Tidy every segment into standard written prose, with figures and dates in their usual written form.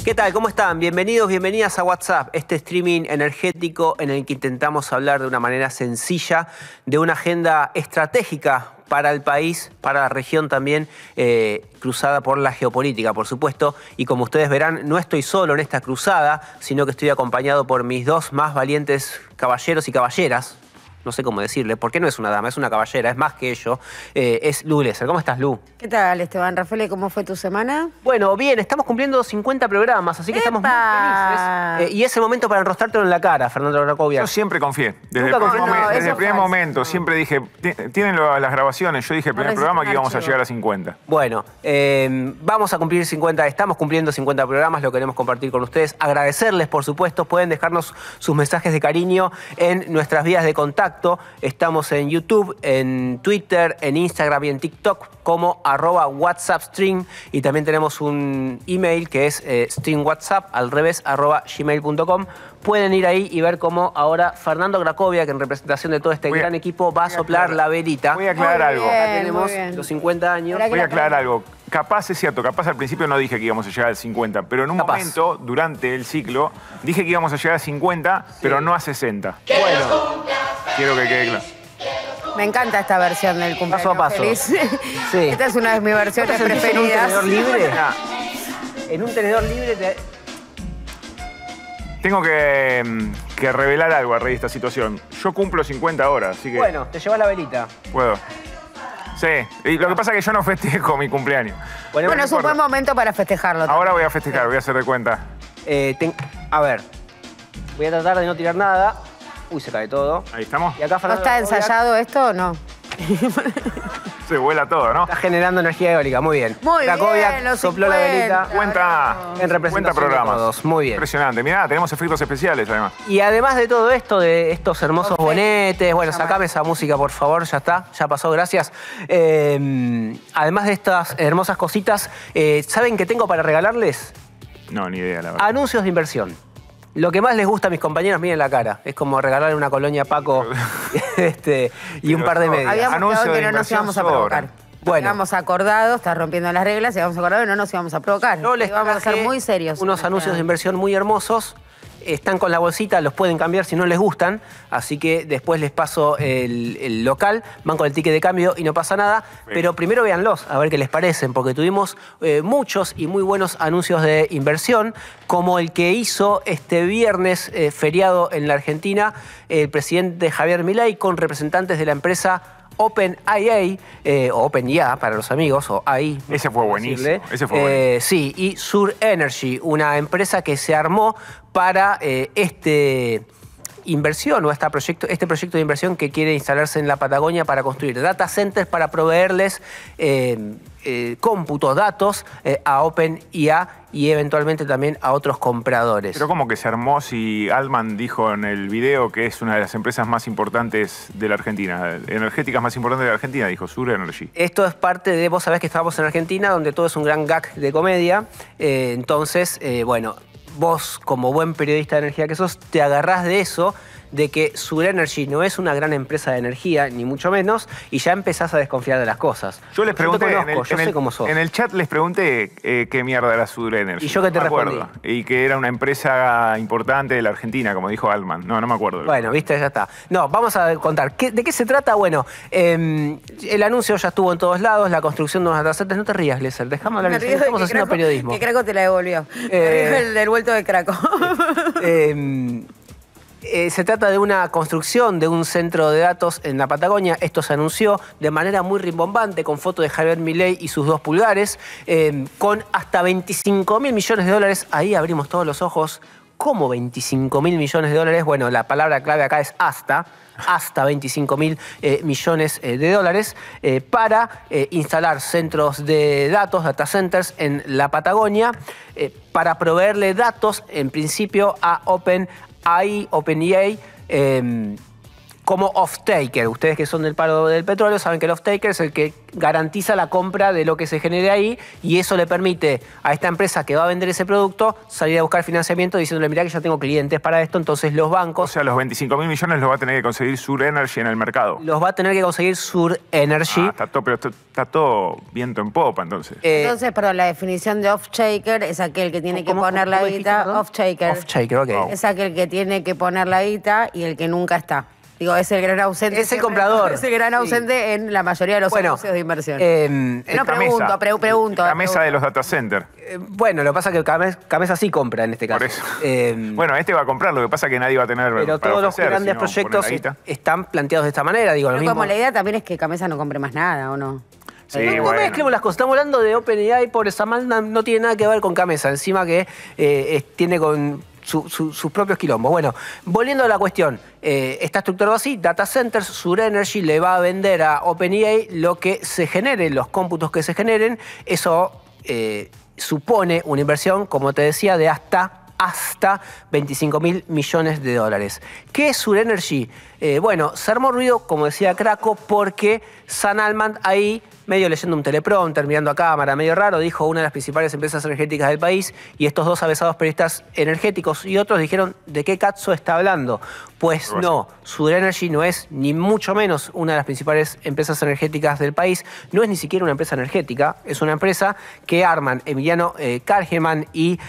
¿Qué tal? ¿Cómo están? Bienvenidos, bienvenidas a WhatsApp, este streaming energético en el que intentamos hablar de una manera sencilla de una agenda estratégica para el país, para la región también, cruzada por la geopolítica, por supuesto. Y como ustedes verán, no estoy solo en esta cruzada, sino que estoy acompañado por mis dos más valientes caballeros y caballeras. No sé cómo decirle, porque no es una dama, es una caballera, es más que ello. Es Lu Glesser. ¿Cómo estás, Lu? ¿Qué tal, Esteban? Rafael, ¿cómo fue tu semana? Bueno, bien, estamos cumpliendo 50 programas, así que estamos muy felices. Y es el momento para enrostrártelo en la cara, Fernando Gracovia. Yo siempre confié. Desde el primer momento, siempre dije, tienen las grabaciones, yo dije el primer programa que íbamos a llegar a 50. Bueno, vamos a cumplir 50, estamos cumpliendo 50 programas, lo queremos compartir con ustedes. Agradecerles, por supuesto, pueden dejarnos sus mensajes de cariño en nuestras vías de contacto. Estamos en YouTube, en Twitter, en Instagram y en TikTok como @WhatsAppStream. Y también tenemos un email que es streamwhatsapp, al revés, @gmail.com. Pueden ir ahí y ver cómo ahora Fernando Gracovia, que en representación de todo este gran equipo, va a soplar la velita. Voy a aclarar algo. Acá tenemos los 50 años. Voy a aclarar algo. Capaz es cierto, capaz al principio no dije que íbamos a llegar al 50, pero en un momento, durante el ciclo, dije que íbamos a llegar a 50, pero no a 60. Bueno, quiero que quede claro. Me encanta esta versión del cumpleaños paso a paso. feliz. Sí. Esta es una de mis versiones preferidas. ¿En un tenedor libre? En un tenedor libre te... Tengo que revelar algo a raíz de esta situación. Yo cumplo 50 horas, así que... Bueno, te llevas la velita. Puedo. Sí, y lo que pasa es que yo no festejo mi cumpleaños. Bueno, es un buen momento para festejarlo. Ahora voy a festejar, voy a hacer de cuenta. A ver, voy a tratar de no tirar nada. Uy, se cae todo. Ahí estamos. Y acá ¿No Fernando está Gracovia ensayado esto o no? Se vuela todo, ¿no? está generando energía eólica, muy bien. Muy Gracovia bien, los sopló la 50. velita. Cuenta En representación programas. de todos, muy bien. Impresionante. Mirá, tenemos efectos especiales además. Y además de todo esto, de estos hermosos bonetes, bueno, sacame esa música, por favor, ya está, ya pasó, gracias. Además de estas hermosas cositas, ¿saben qué tengo para regalarles? No, ni idea, la verdad. Anuncios de inversión. Lo que más les gusta a mis compañeros, miren la cara. Es como regalarle una colonia Paco y un par de medias. Habíamos Anuncio quedado que de no nos íbamos a inversión provocar. Bueno. Habíamos acordado, estás rompiendo las reglas, y habíamos acordado que no nos íbamos a provocar. Yo les Vamos a ser traje muy serios. unos anuncios de inversión muy hermosos. Están con la bolsita, los pueden cambiar si no les gustan. Así que después les paso el local, van con el ticket de cambio y no pasa nada. Pero primero véanlos, a ver qué les parecen, porque tuvimos muchos y muy buenos anuncios de inversión, como el que hizo este viernes, feriado en la Argentina, el presidente Javier Milei con representantes de la empresa OpenIA, o OpenIA para los amigos, o AI. Ese fue buenísimo. Ese fue buenísimo. Sí, y Sur Energy, una empresa que se armó para este proyecto de inversión que quiere instalarse en la Patagonia para construir data centers para proveerles cómputos, datos a OpenIA y eventualmente también a otros compradores. Pero ¿cómo que se armó si Altman dijo en el video que es una de las empresas más importantes de la Argentina, energéticas más importantes de la Argentina, dijo Sur Energy? Esto es parte de, vos sabés que estábamos en Argentina, donde todo es un gran gag de comedia. Entonces, bueno, vos como buen periodista de energía que sos, te agarrás de eso, de que Sur Energy no es una gran empresa de energía, ni mucho menos, y ya empezás a desconfiar de las cosas. Yo les pregunté, yo sé cómo sos. en el chat les pregunté qué mierda era Sur Energy. ¿Y yo qué te No me respondí? acuerdo. Y que era una empresa importante de la Argentina, como dijo Altman. No me acuerdo. Bueno, viste, ya está. No, vamos a contar. ¿De qué se trata? Bueno, el anuncio ya estuvo en todos lados, la construcción de unos data centers. No te rías, Glesser, déjame hablar. Estamos haciendo periodismo. Que Craco te la devolvió. El del vuelto de Craco. Se trata de una construcción de un centro de datos en la Patagonia. Esto se anunció de manera muy rimbombante, con foto de Javier Milei y sus 2 pulgares, con hasta 25.000 millones de dólares. Ahí abrimos todos los ojos. ¿Cómo 25.000 millones de dólares? Bueno, la palabra clave acá es hasta 25.000 millones de dólares para instalar centros de datos, data centers, en la Patagonia, para proveerle datos, en principio, a OpenIA, como off-taker. Ustedes que son del palo del petróleo saben que el off-taker es el que garantiza la compra de lo que se genere ahí y eso le permite a esta empresa que va a vender ese producto salir a buscar financiamiento diciéndole, mirá que ya tengo clientes para esto, entonces los bancos... O sea, los 25.000 millones los va a tener que conseguir Sur Energy en el mercado. Los va a tener que conseguir Sur Energy. Pero está todo viento en popa, entonces. Entonces, perdón, la definición de off-taker es aquel que tiene que poner la guita. Off-taker. Off-taker, ok. Wow. Es aquel que tiene que poner la guita y el que nunca está. Digo, es el gran ausente. Es el comprador. Es el gran ausente en la mayoría de los anuncios de inversión. Pregunto. La mesa de los data centers. Bueno, lo que pasa es que Gamesa sí compra en este caso. Por eso. Bueno, este va a comprar, lo que pasa es que nadie va a tener pero para todos ofrecer, los grandes proyectos están planteados de esta manera. Digo, pero como la idea también es que Gamesa no compre más nada, ¿o no? Sí, no mezclemos las cosas. Estamos hablando de OpenAI, por esa manda no tiene nada que ver con Gamesa. Encima que tiene con sus propios quilombos. Bueno, volviendo a la cuestión, está estructurado así, Data Centers, Sur Energy le va a vender a OpenAI lo que se genere, los cómputos que se generen. Eso supone una inversión, como te decía, de hasta 25.000 millones de dólares. ¿Qué es Sur Energy? Bueno, se armó ruido, como decía Craco, porque Sam Altman ahí, medio leyendo un teleprompter, mirando a cámara, medio raro, dijo una de las principales empresas energéticas del país y estos dos avesados periodistas energéticos y otros dijeron, ¿de qué cazzo está hablando? Pues no, Sur Energy no es ni mucho menos una de las principales empresas energéticas del país, no es ni siquiera una empresa energética, es una empresa que arman Emiliano Kargeman y...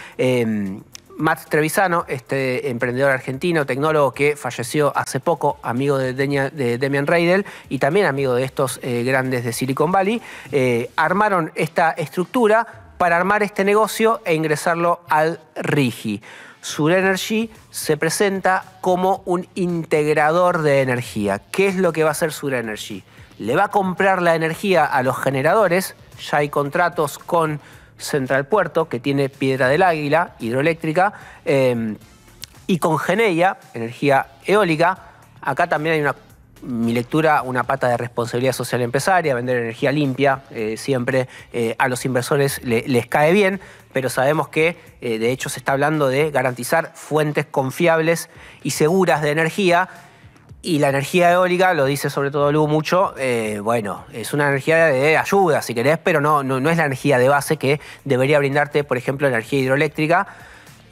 Matt Trevisano, este emprendedor argentino, tecnólogo que falleció hace poco, amigo de Demian Reidel y también amigo de estos grandes de Silicon Valley, armaron esta estructura para armar este negocio e ingresarlo al RIGI. Sur Energy se presenta como un integrador de energía. ¿Qué es lo que va a hacer Sur Energy? Le va a comprar la energía a los generadores, ya hay contratos con Central Puerto, que tiene Piedra del Águila, hidroeléctrica, y con Geneia, energía eólica. Acá también hay mi lectura, una pata de responsabilidad social empresaria, vender energía limpia, siempre a los inversores les cae bien, pero sabemos que de hecho se está hablando de garantizar fuentes confiables y seguras de energía. Y la energía eólica, lo dice sobre todo Lu mucho, bueno, es una energía de ayuda, si querés, pero no es la energía de base que debería brindarte, por ejemplo, energía hidroeléctrica.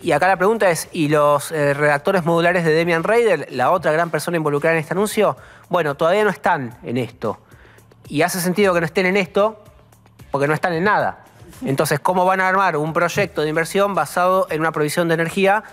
Y acá la pregunta es, ¿y los reactores modulares de Demian Reidel, la otra gran persona involucrada en este anuncio? Bueno, todavía no están en esto. Y hace sentido que no estén en esto porque no están en nada. Entonces, ¿cómo van a armar un proyecto de inversión basado en una provisión de energía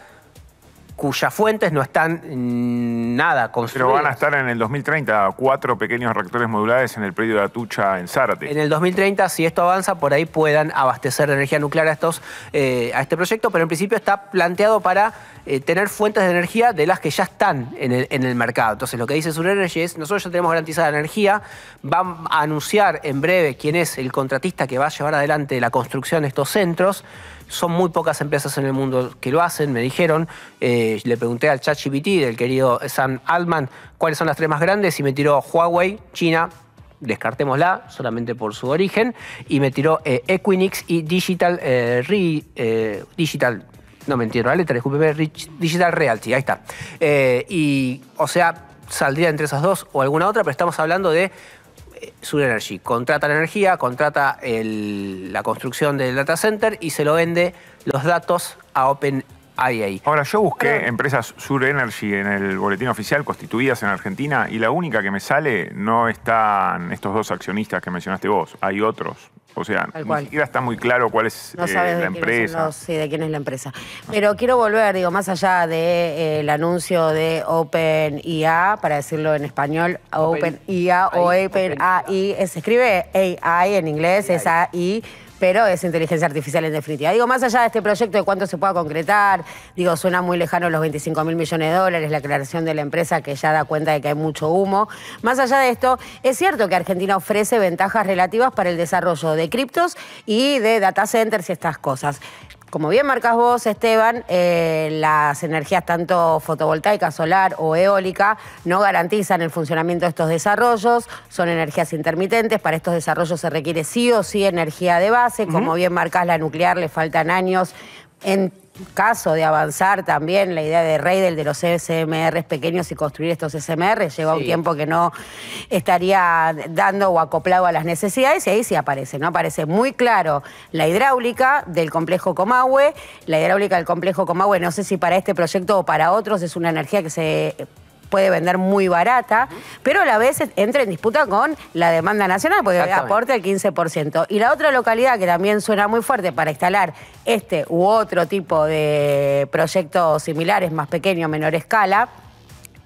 cuyas fuentes no están nada construidas? Pero van a estar en el 2030 4 pequeños reactores modulares en el predio de Atucha, en Zárate. En el 2030, si esto avanza, por ahí puedan abastecer de energía nuclear a este proyecto, pero en principio está planteado para tener fuentes de energía de las que ya están en el mercado. Entonces, lo que dice Sur Energy es, nosotros ya tenemos garantizada energía, van a anunciar en breve quién es el contratista que va a llevar adelante la construcción de estos centros. Son muy pocas empresas en el mundo que lo hacen, me dijeron. Le pregunté al ChatGPT del querido Sam Altman cuáles son las 3 más grandes y me tiró Huawei, China, descartémosla solamente por su origen, y me tiró Equinix y Digital Realty, ahí está. Y, o sea, saldría entre esas dos o alguna otra, pero estamos hablando de Sur Energy. Contrata la energía, contrata la construcción del data center y se lo vende los datos a OpenAI. Ahora, yo busqué empresas Sur Energy en el boletín oficial constituidas en Argentina y la única que me sale no están estos dos accionistas que mencionaste vos, hay otros. O sea, ni siquiera está muy claro cuál es la empresa. Sí, de quién es la empresa. Pero quiero volver, digo, más allá del anuncio de OpenIA, para decirlo en español, OpenIA o OpenAI, se escribe AI en inglés, es AI, pero es inteligencia artificial en definitiva. Digo, más allá de este proyecto, de cuánto se pueda concretar, digo, suena muy lejano los 25.000 millones de dólares, la aclaración de la empresa que ya da cuenta de que hay mucho humo. Más allá de esto, es cierto que Argentina ofrece ventajas relativas para el desarrollo de criptos y de data centers y estas cosas. Como bien marcás vos, Esteban, las energías tanto fotovoltaica, solar o eólica no garantizan el funcionamiento de estos desarrollos, son energías intermitentes, para estos desarrollos se requiere sí o sí energía de base, como bien marcás la nuclear, le faltan años. En caso de avanzar también la idea de Reidel de los SMRs pequeños y construir estos SMRs, llegó un tiempo que no estaría dando o acoplado a las necesidades y ahí sí aparece, ¿no? Aparece muy claro la hidráulica del complejo Comahue. La hidráulica del complejo Comahue, no sé si para este proyecto o para otros, es una energía que se puede vender muy barata, pero a la vez entra en disputa con la demanda nacional, porque aporta el 15%. Y la otra localidad que también suena muy fuerte para instalar este u otro tipo de proyectos similares, más pequeño, menor escala,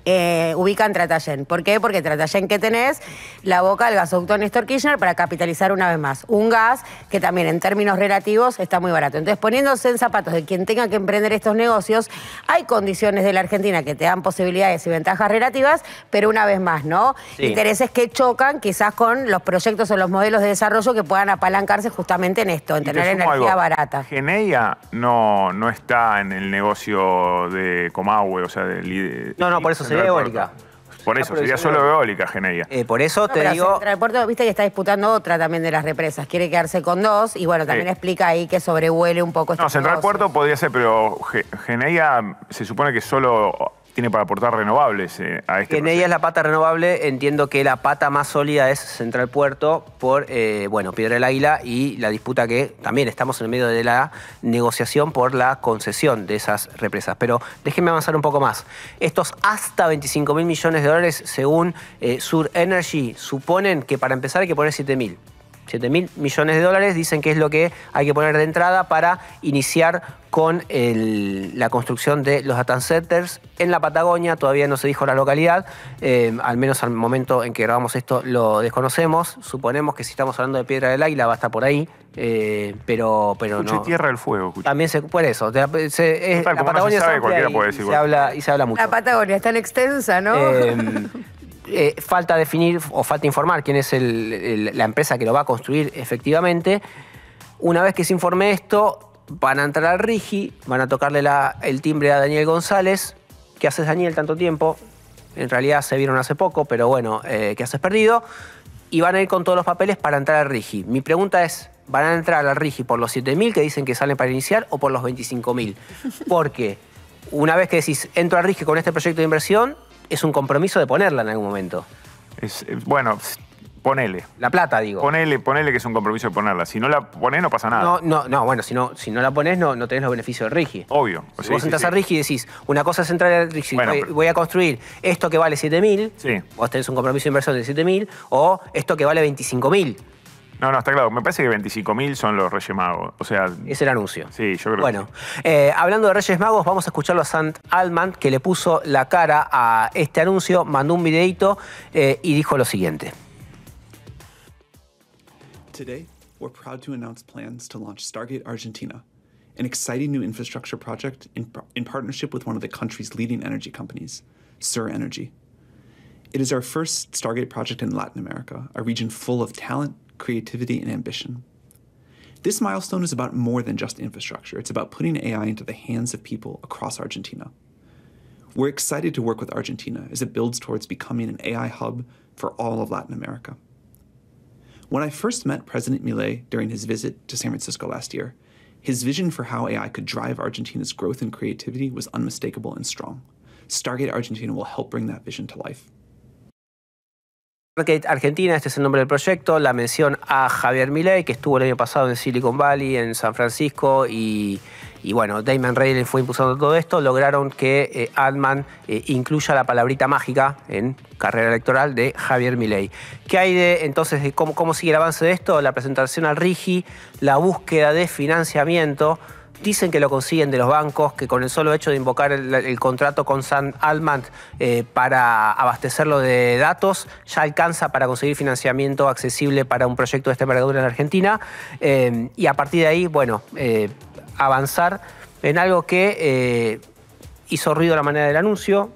ubican Tratayén. ¿Por qué? Porque Tratayén que tenés la boca del gasoducto Néstor Kirchner para capitalizar una vez más. Un gas que también en términos relativos está muy barato. Entonces, poniéndose en zapatos de quien tenga que emprender estos negocios, hay condiciones de la Argentina que te dan posibilidades y ventajas relativas, pero una vez más, ¿no? Intereses que chocan quizás con los proyectos o los modelos de desarrollo que puedan apalancarse justamente en esto, en tener energía barata. Geneia no está en el negocio de Comahue, o sea, no, por eso sería eólica. Por eso, sería solo eólica, Geneia. Por eso te digo... Central Puerto, viste que está disputando otra también de las represas. Quiere quedarse con dos y bueno, también explica ahí que sobrevuele un poco este Central Puerto podría ser, pero Geneia se supone que solo tiene para aportar renovables a este Geneia es la pata renovable. Entiendo que la pata más sólida es Central Puerto por, Piedra del Águila y la disputa que también estamos en el medio de la negociación por la concesión de esas represas. Pero déjenme avanzar un poco más. Estos hasta 25.000 millones de dólares, según Sur Energy, suponen que para empezar hay que poner 7.000. 7.000 millones de dólares dicen que es lo que hay que poner de entrada para iniciar con la construcción de los data centers en la Patagonia. Todavía no se dijo la localidad, al menos al momento en que grabamos esto lo desconocemos. Suponemos que si estamos hablando de Piedra del Águila va a estar por ahí, pero no. Tierra del Fuego. Escuché. También por eso. La Patagonia no se sabe, cualquiera puede decir. Se habla mucho. La Patagonia es tan extensa, ¿no? Falta definir o falta informar quién es la empresa que lo va a construir efectivamente. Una vez que se informe esto, van a entrar al RIGI, van a tocarle el timbre a Daniel González. ¿Qué haces, Daniel, tanto tiempo? En realidad se vieron hace poco, pero bueno, ¿qué haces perdido? Y van a ir con todos los papeles para entrar al RIGI. Mi pregunta es, ¿van a entrar al RIGI por los 7.000 que dicen que salen para iniciar o por los 25.000? Porque una vez que decís, entro al RIGI con este proyecto de inversión, es un compromiso de ponerla en algún momento. Bueno, ponele. La plata, digo. Ponele que es un compromiso de ponerla. Si no la ponés, no pasa nada. No, bueno, si no la ponés, no tenés los beneficios del RIGI. Obvio. Si vos entras al RIGI y decís, una cosa es entrar al RIGI, voy a construir esto que vale 7.000, vos tenés un compromiso de inversión de 7.000, o esto que vale 25.000. No, está claro. Me parece que 25.000 son los Reyes Magos. O sea... Es el anuncio. Sí, yo creo que sí. Hablando de Reyes Magos, vamos a escucharlo a Sant Altman, que le puso la cara a este anuncio, mandó un videíto y dijo lo siguiente. Today, we're proud to announce plans to launch Stargate Argentina, an exciting new infrastructure project in partnership with one of the country's leading energy companies, Sur Energy. It is our first Stargate project in Latin America, a region full of talent, creativity, and ambition. This milestone is about more than just infrastructure. It's about putting AI into the hands of people across Argentina. We're excited to work with Argentina as it builds towards becoming an AI hub for all of Latin America. When I first met President Milei during his visit to San Francisco last year, his vision for how AI could drive Argentina's growth and creativity was unmistakable and strong. Stargate Argentina will help bring that vision to life. Stargate Argentina, este es el nombre del proyecto, la mención a Javier Milei, que estuvo el año pasado en Silicon Valley, en San Francisco, y bueno, Damon Reilly fue impulsando todo esto. Lograron que Altman incluya la palabrita mágica en carrera electoral de Javier Milei. ¿Qué hay entonces de cómo sigue el avance de esto? La presentación al RIGI, la búsqueda de financiamiento. Dicen que lo consiguen de los bancos, que con el solo hecho de invocar el contrato con Sant Altman para abastecerlo de datos, ya alcanza para conseguir financiamiento accesible para un proyecto de esta envergadura en Argentina. Y a partir de ahí, bueno, avanzar en algo que hizo ruido a la manera del anuncio,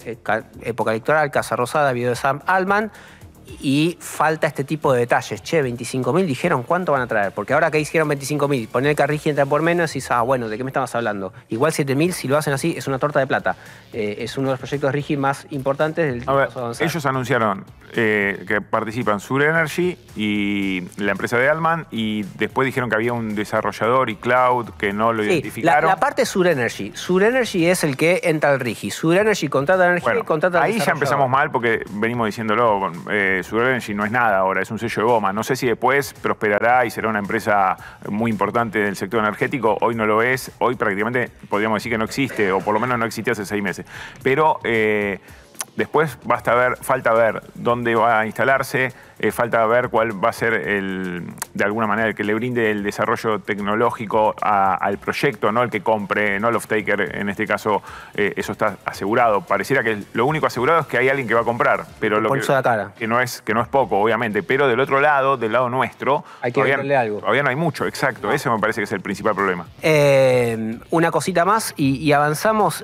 época electoral, Casa Rosada, video de Sant Altman, y falta este tipo de detalles. Che, 25.000 dijeron, ¿cuánto van a traer? Porque ahora que hicieron 25.000, poner el Carrigi entra por menos y dices, bueno, ¿de qué me estabas hablando? Igual 7.000, si lo hacen así, es una torta de plata. Es uno de los proyectos Rigi más importantes del tiempo avanzado. Ellos anunciaron que participan Sur Energy y la empresa de Altman, y después dijeron que había un desarrollador y cloud que no lo identificaron. La parte Sur Energy. Sur Energy es el que entra al Rigi. Sur Energy contrata energía y contrata al ahí ya empezamos mal porque venimos diciéndolo. Sur Energy no es nada ahora, es un sello de goma. No sé si después prosperará y será una empresa muy importante del sector energético. Hoy no lo es. Hoy prácticamente podríamos decir que no existe, o por lo menos no existía hace 6 meses. Pero después falta ver dónde va a instalarse, falta ver cuál va a ser de alguna manera el que le brinde el desarrollo tecnológico al proyecto, no el que compre, no el off-taker. En este caso, eso está asegurado. Pareciera que lo único asegurado es que hay alguien que va a comprar, pero que no es poco, obviamente. Pero del otro lado, del lado nuestro, hay que venderle algo. Todavía no hay mucho, exacto. Ese me parece que es el principal problema. Una cosita más y avanzamos.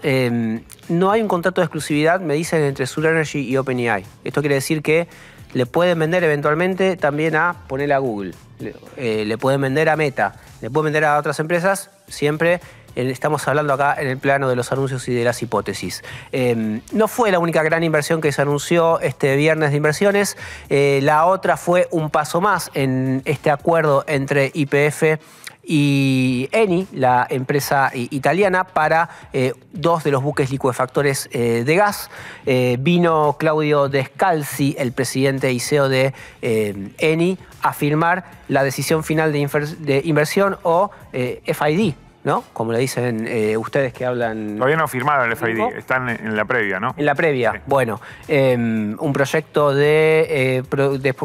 No hay un contrato de exclusividad, me dicen, entre Sur Energy y OpenAI. Esto quiere decir que le pueden vender eventualmente también ponerle a Google, le pueden vender a Meta, le pueden vender a otras empresas, siempre estamos hablando acá en el plano de los anuncios y de las hipótesis. No fue la única gran inversión que se anunció este viernes de inversiones, la otra fue un paso más en este acuerdo entre YPF y Eni, la empresa italiana, para 2 de los buques licuefactores de gas. Vino Claudio Descalzi, el presidente y CEO de Eni, a firmar la decisión final de inversión, o FID, ¿no? Como le dicen ustedes que hablan... Todavía no firmaron el FID, están en la previa, ¿no? En la previa, sí. Bueno. Un proyecto de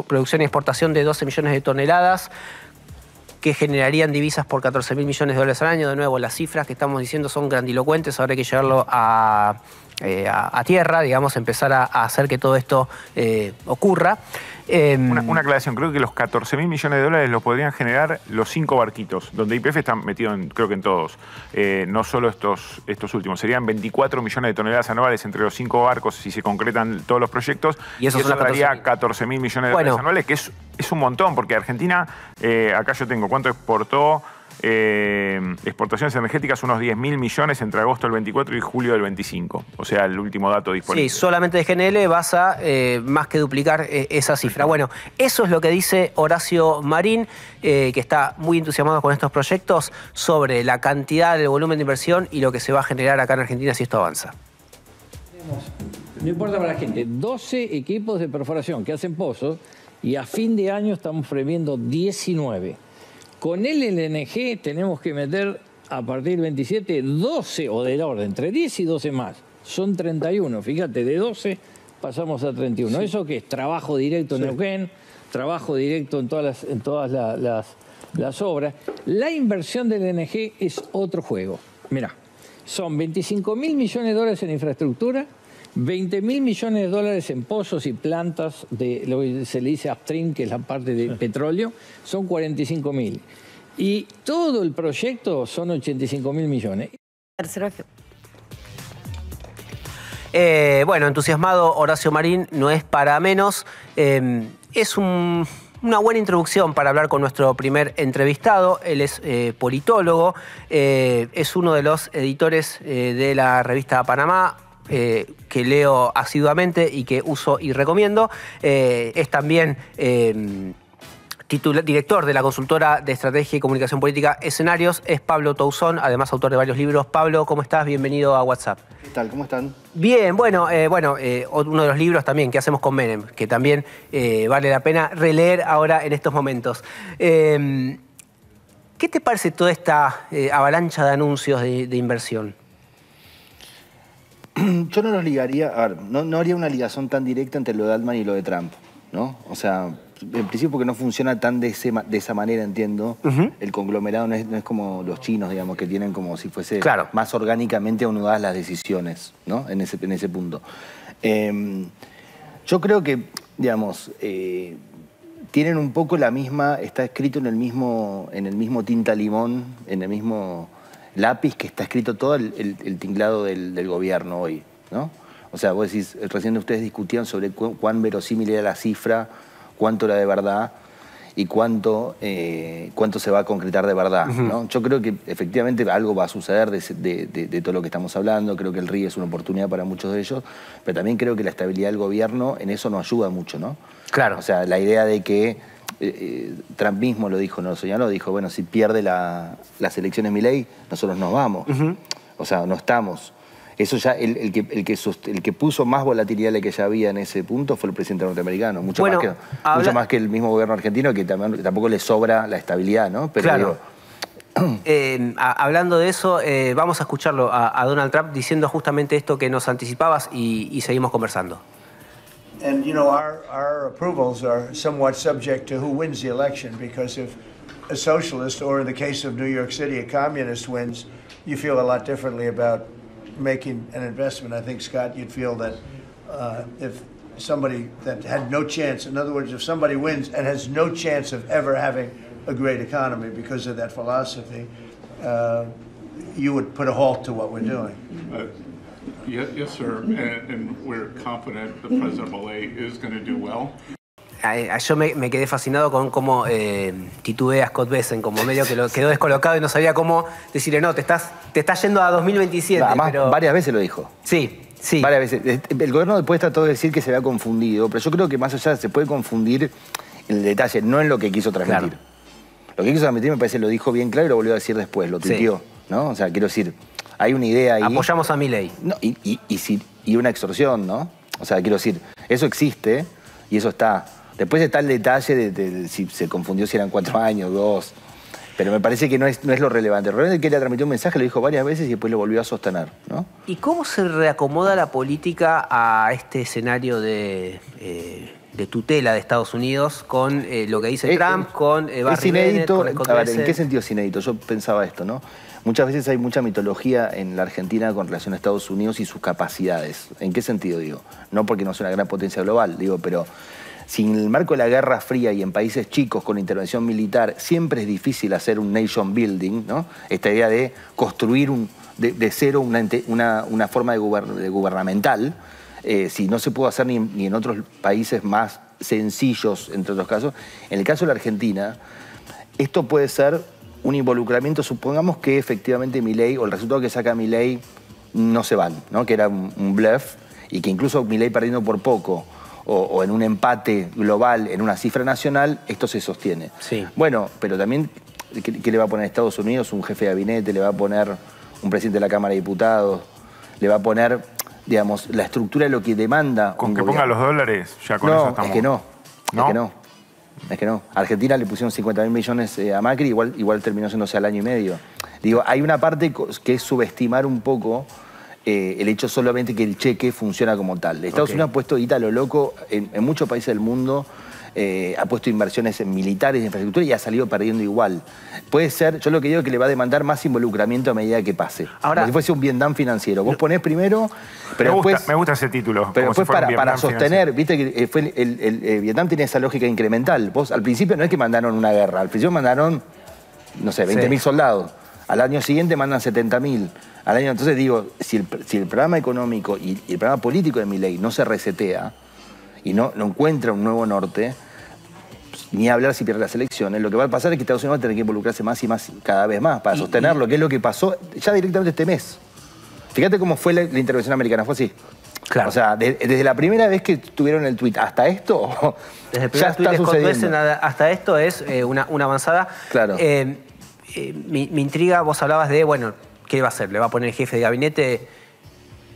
producción y exportación de 12 millones de toneladas, que generarían divisas por 14.000 millones de dólares al año. De nuevo, las cifras que estamos diciendo son grandilocuentes, ahora hay que llevarlo a tierra, digamos, empezar a hacer que todo esto ocurra. Una aclaración, creo que los 14.000 millones de dólares los podrían generar los 5 barquitos, donde YPF está metido creo que en todos, no solo estos últimos. Serían 24 millones de toneladas anuales entre los 5 barcos si se concretan todos los proyectos, y eso daría 14.000 millones de dólares anuales, que es un montón, porque Argentina, acá yo tengo cuánto exportó, exportaciones energéticas, unos 10.000 millones entre agosto del 24 y julio del 25. O sea, el último dato disponible. Sí, solamente de GNL vas a más que duplicar esa cifra. Bueno, eso es lo que dice Horacio Marín, que está muy entusiasmado con estos proyectos, sobre la cantidad del volumen de inversión y lo que se va a generar acá en Argentina si esto avanza. No importa para la gente, 12 equipos de perforación que hacen pozos, y a fin de año estamos previendo 19. Con el LNG tenemos que meter a partir del 27 12, o del orden, entre 10 y 12 más. Son 31, fíjate, de 12 pasamos a 31. Sí. ¿Eso qué es? Trabajo directo en Neuquén, trabajo directo en todas las obras. La inversión del LNG es otro juego. Mirá, son 25.000 millones de dólares en infraestructura, 20.000 millones de dólares en pozos y plantas de lo que se le dice upstream, que es la parte de petróleo, son 45.000. Y todo el proyecto son 85.000 millones. Bueno, entusiasmado Horacio Marín, no es para menos. Es una buena introducción para hablar con nuestro primer entrevistado. Él es politólogo, es uno de los editores de la revista Panamá, que leo asiduamente y que uso y recomiendo. Es también director de la consultora de estrategia y comunicación política Escenarios. Es Pablo Tousón, además autor de varios libros. Pablo, ¿cómo estás? Bienvenido a WhatsApp. ¿Qué tal? ¿Cómo están? Bien, bueno, uno de los libros también, ¿Qué hacemos con Menem?, que también vale la pena releer ahora en estos momentos. ¿Qué te parece toda esta avalancha de anuncios de inversión? Yo no los ligaría, a ver, no haría una ligación tan directa entre lo de Altman y lo de Trump, ¿no? O sea, en principio porque no funciona tan de esa manera, entiendo. El conglomerado no es como los chinos, digamos, que tienen como si fuese más orgánicamente anudadas las decisiones, ¿no? En ese punto. Yo creo que, digamos, tienen un poco la misma, está escrito en el mismo tinta limón, en el mismo lápiz que está escrito todo el tinglado del gobierno hoy, ¿no? O sea, vos decís, recién ustedes discutían sobre cuán verosímil era la cifra, cuánto era de verdad y cuánto se va a concretar de verdad, ¿no? Yo creo que efectivamente algo va a suceder de todo lo que estamos hablando. Creo que el RI es una oportunidad para muchos de ellos, pero también creo que la estabilidad del gobierno en eso nos ayuda mucho, ¿no? Claro. O sea, la idea de que Trump mismo lo dijo, no lo señaló, dijo, bueno, si pierde las elecciones Milei, nosotros nos vamos. O sea, no estamos. Eso ya, el que puso más volatilidad de la que ya había en ese punto fue el presidente norteamericano. Mucho más que el mismo gobierno argentino, que tampoco le sobra la estabilidad, ¿no? Pero claro. Hablando de eso, vamos a escucharlo a Donald Trump diciendo justamente esto que nos anticipabas y seguimos conversando. And, you know, our approvals are somewhat subject to who wins the election, because if a socialist, or in the case of New York City, a communist wins, you feel a lot differently about making an investment. I think, Scott, you'd feel that if somebody that had no chance, in other words, if somebody wins and has no chance of ever having a great economy because of that philosophy, you would put a halt to what we're doing. Yes, sir, and we're confident that President Milei is going to do well. Yo me quedé fascinado con cómo titubea Scott Bessent, como medio que quedó descolocado y no sabía cómo decirle, no, te estás yendo a 2027. Además, pero... varias veces lo dijo. Sí, sí. Varias veces. El gobierno después trató de decir que se había confundido, pero yo creo que más allá se puede confundir en el detalle, no en lo que quiso transmitir. Claro. Lo que quiso transmitir me parece lo dijo bien claro y lo volvió a decir después, lo tuiteó, ¿no? O sea, quiero decir, hay una idea ahí. Apoyamos a Milei. No, y una extorsión, ¿no? O sea, quiero decir, eso existe y eso está. Después está el detalle de si se confundió si eran 4 años, 2. Pero me parece que no es lo relevante. Lo relevante es que él transmitió un mensaje, lo dijo varias veces y después lo volvió a sostener, ¿no? ¿Y cómo se reacomoda la política a este escenario de tutela de Estados Unidos con lo que dice Trump, con Barry Bennett, con Scott Bessent? A ver, ¿en qué sentido es inédito? Yo pensaba esto, ¿no? Muchas veces hay mucha mitología en la Argentina con relación a Estados Unidos y sus capacidades. ¿En qué sentido digo? No porque no sea una gran potencia global, digo, pero si en el marco de la Guerra Fría y en países chicos con intervención militar siempre es difícil hacer un nation building, ¿no? Esta idea de construir de cero una forma de gubernamental, si no se puede hacer ni en otros países más sencillos, entre otros casos. En el caso de la Argentina, esto puede ser un involucramiento, supongamos que efectivamente Milei, o el resultado que saca Milei, no se van, ¿no? Que era un bluff, y que incluso Milei perdiendo por poco, o en un empate global, en una cifra nacional, esto se sostiene. Sí. Bueno, pero también, ¿qué le va a poner a Estados Unidos? Un jefe de gabinete, le va a poner un presidente de la Cámara de Diputados, le va a poner, digamos, la estructura de lo que demanda. Con que ponga los dólares, ya con eso estamos. Es que no. Es que no. A Argentina le pusieron 50.000 millones a Macri, igual terminó haciéndose al año y medio. Digo, hay una parte que es subestimar un poco el hecho solamente que el cheque funciona como tal. Estados Unidos ha puesto guita a lo loco en muchos países del mundo, ha puesto inversiones en militares, en infraestructura y ha salido perdiendo igual. Puede ser, yo lo que digo es que le va a demandar más involucramiento a medida que pase. Ahora, como si fuese un Vietnam financiero. Vos ponés primero, pero después... Me gusta ese título. Pero después para sostener, viste que fue el Vietnam tiene esa lógica incremental. Vos al principio no es que mandaron una guerra, al principio mandaron, no sé, 20.000 soldados. Al año siguiente mandan 70.000. Entonces digo, si el programa económico y el programa político de Milei no se resetea y no encuentra un nuevo norte, ni hablar si pierde las elecciones, lo que va a pasar es que Estados Unidos va a tener que involucrarse más y más, cada vez más, para sostenerlo, que es lo que pasó ya directamente este mes. Fíjate cómo fue la intervención americana, fue así. Claro. O sea, desde la primera vez que tuvieron el tuit hasta esto, desde el primer tuit de Scott Bessent hasta esto es una avanzada. Claro. Me intriga, vos hablabas de, bueno, ¿qué va a hacer? ¿Le va a poner el jefe de gabinete?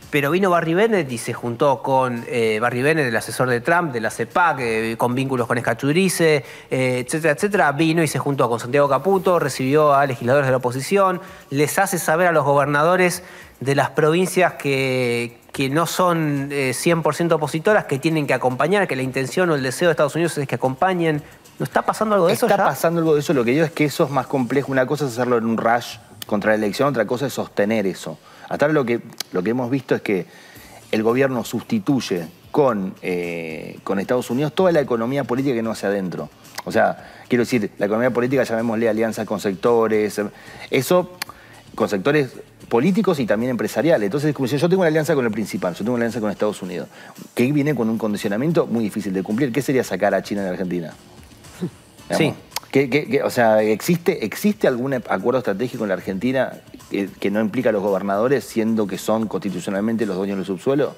Pero vino Barry Bennett y se juntó con Barry Bennett, el asesor de Trump, de la CEPAC, con vínculos con Escachudrice, etcétera, etcétera. Vino y se juntó con Santiago Caputo, recibió a legisladores de la oposición, les hace saber a los gobernadores de las provincias que no son 100% opositoras, que tienen que acompañar, que la intención o el deseo de Estados Unidos es que acompañen. ¿No está pasando algo de eso ya? Está pasando algo de eso. Lo que digo es que eso es más complejo. Una cosa es hacerlo en un rush contra la elección, otra cosa es sostener eso. Hasta ahora lo que hemos visto es que el gobierno sustituye con Estados Unidos toda la economía política que no hace adentro. O sea, quiero decir, la economía política, llamémosle alianzas con sectores, eso con sectores políticos y también empresariales. Entonces, como si yo tengo una alianza con el principal, yo tengo una alianza con Estados Unidos, que viene con un condicionamiento muy difícil de cumplir. ¿Qué sería sacar a China de Argentina? Sí. O sea, ¿existe algún acuerdo estratégico en la Argentina que no implica a los gobernadores, siendo que son constitucionalmente los dueños del subsuelo?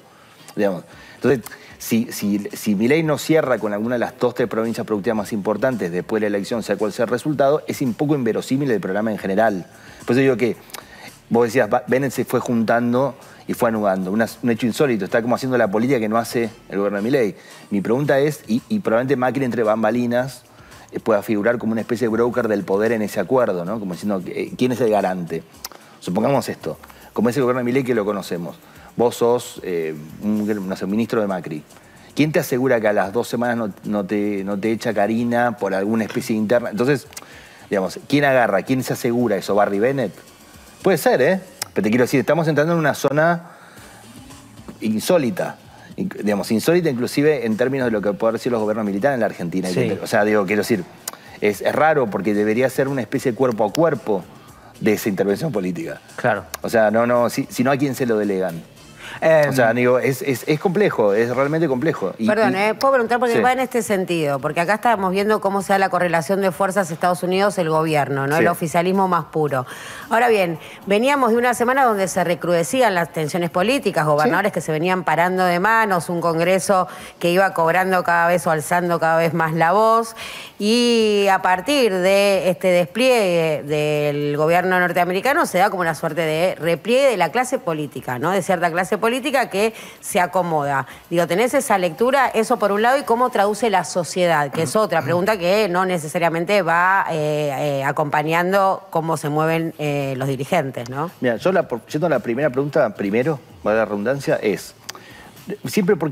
Digamos. Entonces, si Milei no cierra con alguna de las 2 o 3 provincias productivas más importantes después de la elección, sea cual sea el resultado, es un poco inverosímil el programa en general. Por eso digo que, vos decías, Bennett se fue juntando y fue anudando. Un hecho insólito, está como haciendo la política que no hace el gobierno de Milei. Mi pregunta es, y probablemente Macri entre bambalinas pueda figurar como una especie de broker del poder en ese acuerdo, ¿no? Como diciendo, ¿quién es el garante? Supongamos esto, como es el gobierno de Milei que lo conocemos. Vos sos un ministro de Macri. ¿Quién te asegura que a las 2 semanas no te echa Karina por alguna especie interna? Entonces, digamos, ¿quién agarra? ¿Quién se asegura eso? ¿Barry Bennett? Puede ser, ¿eh? Pero te quiero decir, estamos entrando en una zona insólita. Digamos, insólita inclusive en términos de lo que pueden decir los gobiernos militares en la Argentina. Sí. O sea, digo, quiero decir, es raro porque debería ser una especie de cuerpo a cuerpo de esa intervención política. Claro. O sea, si no, ¿a quién se lo delegan? O sea, digo, es complejo, es realmente complejo. Perdón, puedo preguntar porque sí. va en este sentido, porque acá estábamos viendo cómo se da la correlación de fuerzas Estados Unidos, el gobierno, ¿no? Sí. El oficialismo más puro. Ahora bien, veníamos de una semana donde se recrudecían las tensiones políticas, gobernadores que se venían parando de manos, un Congreso que iba cobrando cada vez o alzando cada vez más la voz, y a partir de este despliegue del gobierno norteamericano se da como una suerte de repliegue de la clase política, ¿no? De cierta clase política que se acomoda. Digo, ¿tenés esa lectura? Eso por un lado, y cómo traduce la sociedad, que es otra pregunta que no necesariamente va acompañando cómo se mueven los dirigentes, ¿no? Mira, yo yendo a la primera pregunta, primero, vale la redundancia, es siempre, ¿por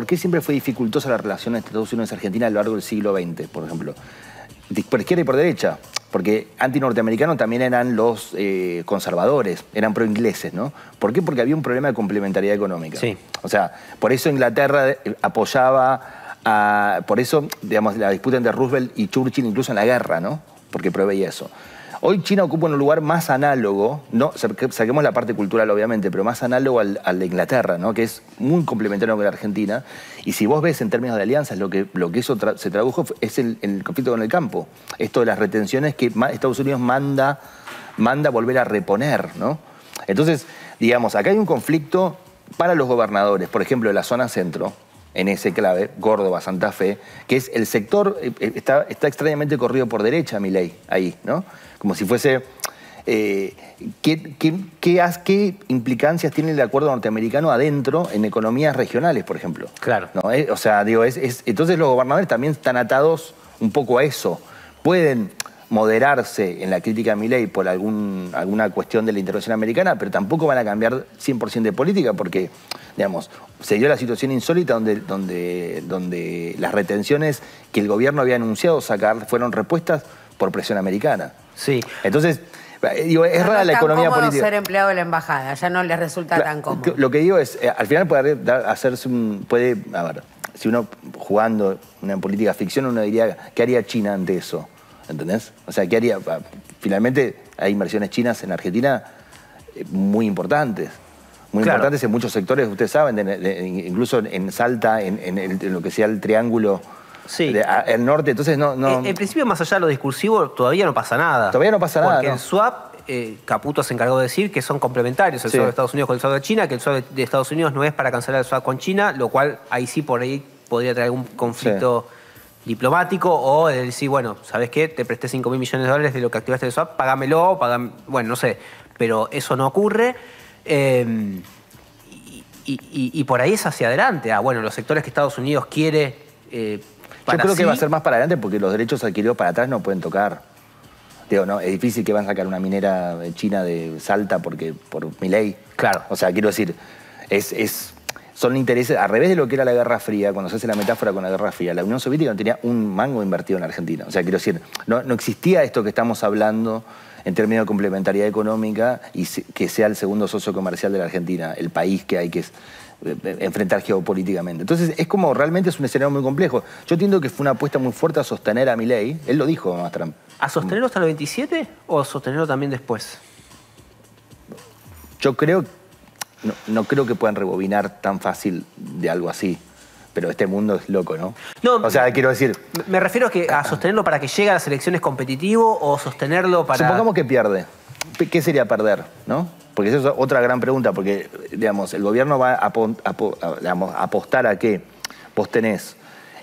qué siempre fue dificultosa la relación entre Estados Unidos y Argentina a lo largo del siglo XX, por ejemplo? Por izquierda y por derecha, porque antinorteamericanos también eran los conservadores, eran pro-ingleses, ¿no? ¿Por qué? Porque había un problema de complementariedad económica. Sí. O sea, por eso Inglaterra apoyaba por eso, digamos, la disputa entre Roosevelt y Churchill incluso en la guerra, ¿no? Porque preveía eso. Hoy China ocupa un lugar más análogo, no saquemos la parte cultural obviamente, pero más análogo al de Inglaterra, ¿no? Que es muy complementario con la Argentina. Y si vos ves en términos de alianzas, lo que eso se tradujo es el conflicto con el campo. Esto de las retenciones que Estados Unidos manda volver a reponer, ¿no? Entonces, digamos, acá hay un conflicto para los gobernadores, por ejemplo, de la zona centro, en ese clave, Córdoba, Santa Fe, que es el sector, está extrañamente corrido por derecha, Milei, ahí, ¿no? Como si fuese... ¿Qué implicancias tiene el acuerdo norteamericano adentro en economías regionales, por ejemplo? Claro. ¿No? O sea, digo, entonces los gobernadores también están atados un poco a eso. Pueden moderarse en la crítica a Milei por alguna cuestión de la intervención americana, pero tampoco van a cambiar 100% de política porque, digamos, se dio la situación insólita donde las retenciones que el gobierno había anunciado sacar fueron repuestas por presión americana. Sí. Entonces, digo, es rara la economía política. Ser empleado de la embajada, ya no les resulta tan cómodo. Lo que digo es, al final puede hacerse a ver, si uno jugando una política ficción, uno diría, ¿qué haría China ante eso? ¿Entendés? O sea, ¿qué haría? Finalmente hay inversiones chinas en Argentina muy importantes. Muy importantes en muchos sectores, ustedes saben, incluso en Salta, en lo que sea el triángulo el norte. Entonces no... En principio, más allá de lo discursivo, todavía no pasa nada. Todavía no pasa nada, Porque ¿no? el swap, Caputo se encargó de decir que son complementarios, el swap de Estados Unidos con el swap de China, que el swap de Estados Unidos no es para cancelar el swap con China, lo cual ahí sí por ahí podría traer algún conflicto diplomático o de decir, bueno, ¿sabes qué? Te presté $5.000 millones de lo que activaste el swap, págamelo, bueno, no sé. Pero eso no ocurre. Y por ahí es hacia adelante. Bueno, los sectores que Estados Unidos quiere Yo creo que va a ser más para adelante porque los derechos adquiridos para atrás no pueden tocar. Digo, no, es difícil que van a sacar una minera china de Salta por Milei. Claro. O sea, quiero decir, son intereses, al revés de lo que era la Guerra Fría, cuando se hace la metáfora con la Guerra Fría, la Unión Soviética no tenía un mango invertido en Argentina. O sea, quiero decir, no existía esto que estamos hablando en términos de complementariedad económica y que sea el segundo socio comercial de la Argentina, el país que hay que enfrentar geopolíticamente. Entonces, realmente es un escenario muy complejo. Yo entiendo que fue una apuesta muy fuerte a sostener a Milei. Él lo dijo, además, Trump. ¿A sostenerlo hasta el 27 o sostenerlo también después? Yo creo, no creo que puedan rebobinar tan fácil de algo así. Pero este mundo es loco, ¿no? No, o sea, quiero decir... Me refiero a sostenerlo para que llegue a las elecciones competitivo o sostenerlo para... Supongamos que pierde. ¿Qué sería perder, no? Porque esa es otra gran pregunta, porque, digamos, el gobierno va a apostar a que vos tenés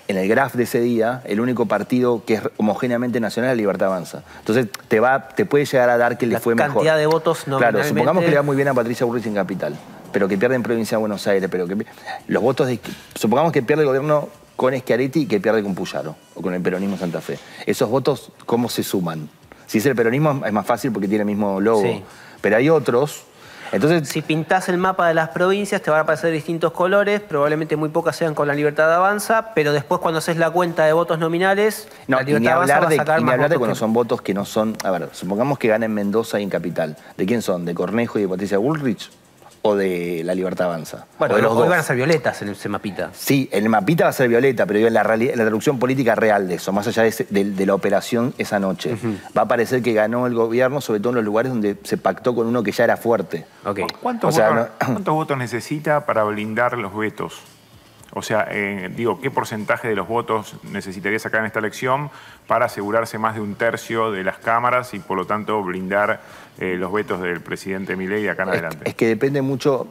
en el graph de ese día el único partido que es homogéneamente nacional, la Libertad Avanza. Entonces, te puede llegar a dar que le fue mejor. La cantidad de votos nominalmente... Claro, supongamos que le va muy bien a Patricia Bullrich en Capital, pero que pierde en Provincia de Buenos Aires, pero que los votos supongamos que pierde el gobierno con Schiaretti y que pierde con Puyaro, o con el peronismo Santa Fe. Esos votos, ¿cómo se suman? Si es el peronismo es más fácil porque tiene el mismo logo, sí. Pero hay otros... Entonces, si pintás el mapa de las provincias te van a aparecer distintos colores, probablemente muy pocas sean con la Libertad Avanza, pero después cuando haces la cuenta de votos nominales, no, la Libertad Avanza va a sacar más votos. De cuando son votos que no son... A ver, supongamos que ganen Mendoza y en Capital. ¿De quién son? ¿De Cornejo y de Patricia Bullrich? ¿O de la Libertad Avanza? Bueno, hoy van a ser violetas en ese mapita. Sí, el mapita va a ser violeta, pero en la traducción política real de eso, más allá de la operación esa noche, va a parecer que ganó el gobierno, sobre todo en los lugares donde se pactó con uno que ya era fuerte. Okay. ¿Cuántos votos necesita para blindar los vetos? O sea, ¿qué porcentaje de los votos necesitaría sacar en esta elección para asegurarse más de 1/3 de las cámaras y, por lo tanto, blindar los vetos del presidente Milei de acá en adelante? Es que depende mucho,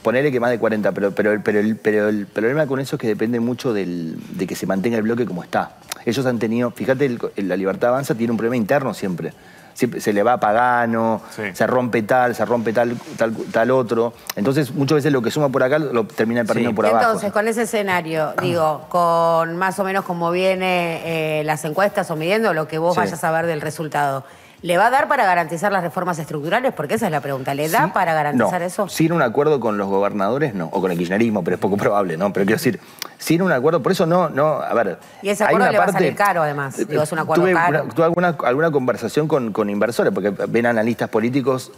ponerle que más de 40, pero el problema con eso es que depende mucho de que se mantenga el bloque como está. Ellos han tenido, fíjate, la Libertad Avanza tiene un problema interno siempre. Siempre se le va a Pagano, sí. se rompe tal otro. Entonces, muchas veces lo que suma por acá lo termina perdiendo por abajo. Entonces, con ese escenario, digo, con más o menos como viene las encuestas o midiendo lo que vos vayas a ver del resultado, ¿le va a dar para garantizar las reformas estructurales? Porque esa es la pregunta. ¿Le da para garantizar eso? Sin un acuerdo con los gobernadores, no. O con el kirchnerismo, pero es poco probable, ¿no? Pero quiero decir, sin un acuerdo, por eso no, a ver... Y ese acuerdo le va a salir caro, además. Digo, es un acuerdo caro. Tuve alguna conversación con inversores, porque ven analistas políticos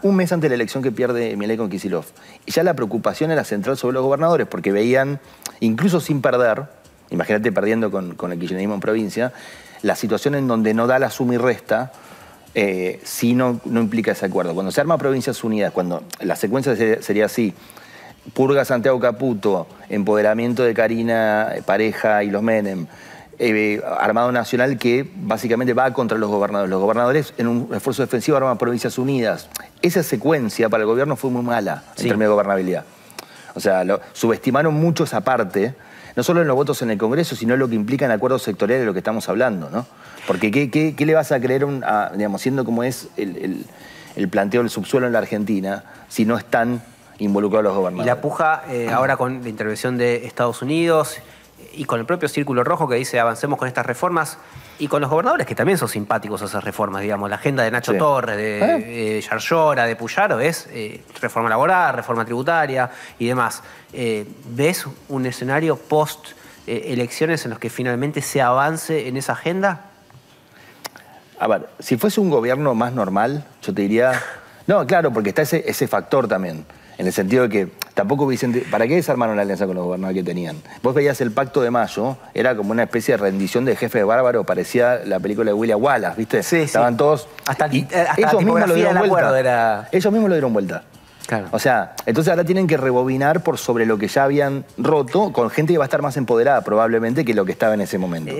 un mes antes de la elección que pierde Milei con Kicillof. Y ya la preocupación era central sobre los gobernadores, porque veían, incluso sin perder, imagínate perdiendo con el kirchnerismo en provincia, la situación en donde no da la suma y resta, si no implica ese acuerdo. Cuando se arma Provincias Unidas, cuando la secuencia sería así, purga Santiago Caputo, empoderamiento de Karina Pareja y los Menem, Armado Nacional que básicamente va contra los gobernadores. Los gobernadores en un esfuerzo defensivo arman Provincias Unidas. Esa secuencia para el gobierno fue muy mala en términos de gobernabilidad. O sea, subestimaron mucho esa parte, no solo en los votos en el Congreso, sino en lo que implica en acuerdos sectoriales de lo que estamos hablando, ¿no? Porque ¿qué le vas a creer, digamos, siendo como es el planteo del subsuelo en la Argentina, si no están involucrados los gobernadores? Y la puja ahora con la intervención de Estados Unidos y con el propio Círculo Rojo que dice avancemos con estas reformas y con los gobernadores que también son simpáticos a esas reformas, digamos, la agenda de Nacho Torres, de Yarlora, de Puyaro es reforma laboral, reforma tributaria y demás. ¿Ves un escenario post elecciones en los que finalmente se avance en esa agenda? A ver, si fuese un gobierno más normal, yo te diría... No, claro, porque está ese factor también. En el sentido de que tampoco hubiesen... ¿Para qué desarmaron la alianza con los gobernadores que tenían? Vos veías el Pacto de Mayo, era como una especie de rendición de jefe de bárbaro, parecía la película de William Wallace, ¿viste? Sí, Estaban todos... Hasta ellos mismos lo dieron vuelta. Ellos mismos lo dieron vuelta. Claro. O sea, entonces ahora tienen que rebobinar por sobre lo que ya habían roto, con gente que va a estar más empoderada probablemente que lo que estaba en ese momento.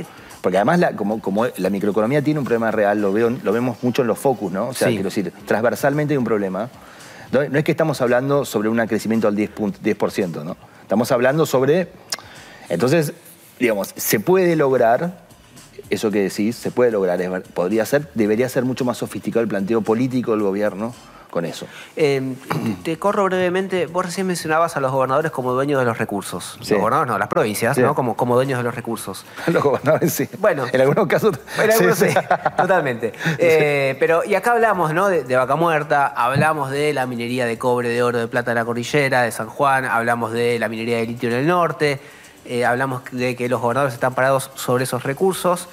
Porque además, como la microeconomía tiene un problema real, lo vemos mucho en los focus, ¿no? O sea, quiero decir, transversalmente hay un problema. No es que estamos hablando sobre un crecimiento al 10%, ¿no? Estamos hablando sobre... Entonces, digamos, se puede lograr, eso que decís, se puede lograr, debería ser mucho más sofisticado el planteo político del gobierno con eso. Te corro brevemente, vos recién mencionabas a los gobernadores como dueños de los recursos. Sí. Los gobernadores no, las provincias, ¿no? Como dueños de los recursos. Los gobernadores sí. Bueno. En algunos casos... En algunos sí, totalmente. Pero, y acá hablamos, ¿no? de Vaca Muerta, hablamos de la minería de cobre, de oro, de plata de la cordillera, de San Juan, hablamos de la minería de litio en el norte, hablamos de que los gobernadores están parados sobre esos recursos.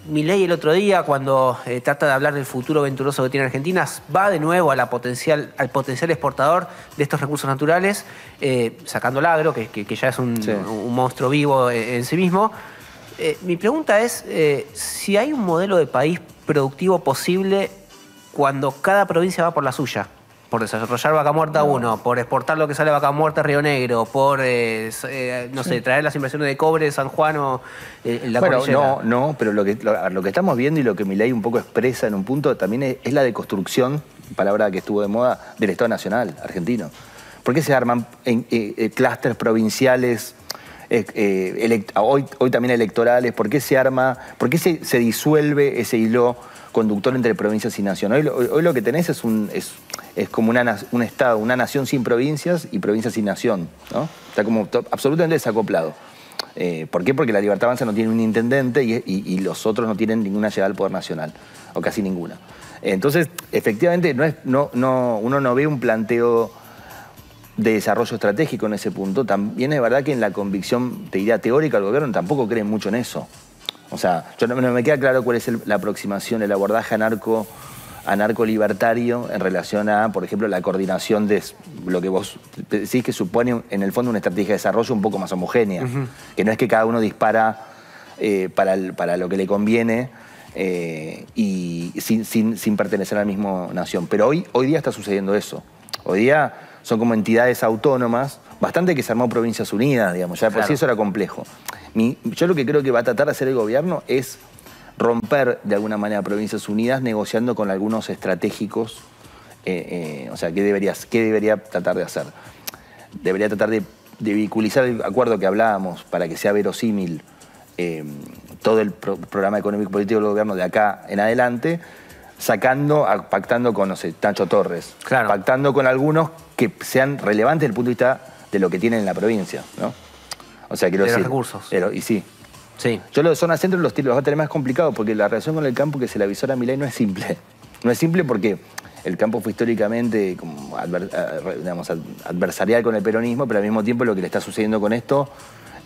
Milei el otro día, cuando trata de hablar del futuro venturoso que tiene Argentina, va de nuevo al potencial exportador de estos recursos naturales, sacando el agro, que ya es un monstruo vivo en sí mismo. Mi pregunta es si hay un modelo de país productivo posible cuando cada provincia va por la suya. por desarrollar Vaca Muerta 1, por exportar lo que sale de Vaca Muerta a Río Negro, por, no sé, traer las inversiones de cobre de San Juan o la cordillera. No, pero lo que estamos viendo y lo que Milei un poco expresa en un punto también es la deconstrucción, palabra que estuvo de moda, del Estado Nacional argentino. ¿Por qué se arman clústeres provinciales, hoy también electorales? ¿Por qué se disuelve ese hilo conductor entre provincias y nación? Hoy lo que tenés es como un Estado, una nación sin provincias y provincias sin nación, ¿no? Está como absolutamente desacoplado. ¿Por qué? Porque la Libertad Avanza no tiene un intendente y los otros no tienen ninguna llegada al poder nacional, o casi ninguna. Entonces, efectivamente, uno no ve un planteo de desarrollo estratégico en ese punto. También es verdad que en la convicción, te diría, teórica del gobierno tampoco creen mucho en eso. O sea, no me queda claro cuál es la aproximación, el abordaje anarco-libertario en relación a, por ejemplo, la coordinación de lo que vos decís que supone en el fondo una estrategia de desarrollo un poco más homogénea. Que no es que cada uno dispara para lo que le conviene y sin pertenecer a la misma nación. Pero hoy día está sucediendo eso. Hoy día son como entidades autónomas, bastante que se armó Provincias Unidas, digamos, ya por sí eso era complejo. Yo lo que creo que va a tratar de hacer el gobierno es romper de alguna manera Provincias Unidas negociando con algunos estratégicos, o sea, ¿qué debería tratar de hacer? Debería tratar de vehiculizar el acuerdo que hablábamos para que sea verosímil todo el programa económico y político del gobierno de acá en adelante, pactando con, no sé, Nacho Torres, pactando con algunos que sean relevantes desde el punto de vista de lo que tienen en la provincia, ¿no? O sea, quiero decir... los recursos. Y sí. Yo lo de zona centro los va a tener más complicado porque la relación con el campo que se le avisó a Milei no es simple. No es simple porque el campo fue históricamente como adversarial con el peronismo, pero al mismo tiempo lo que le está sucediendo con esto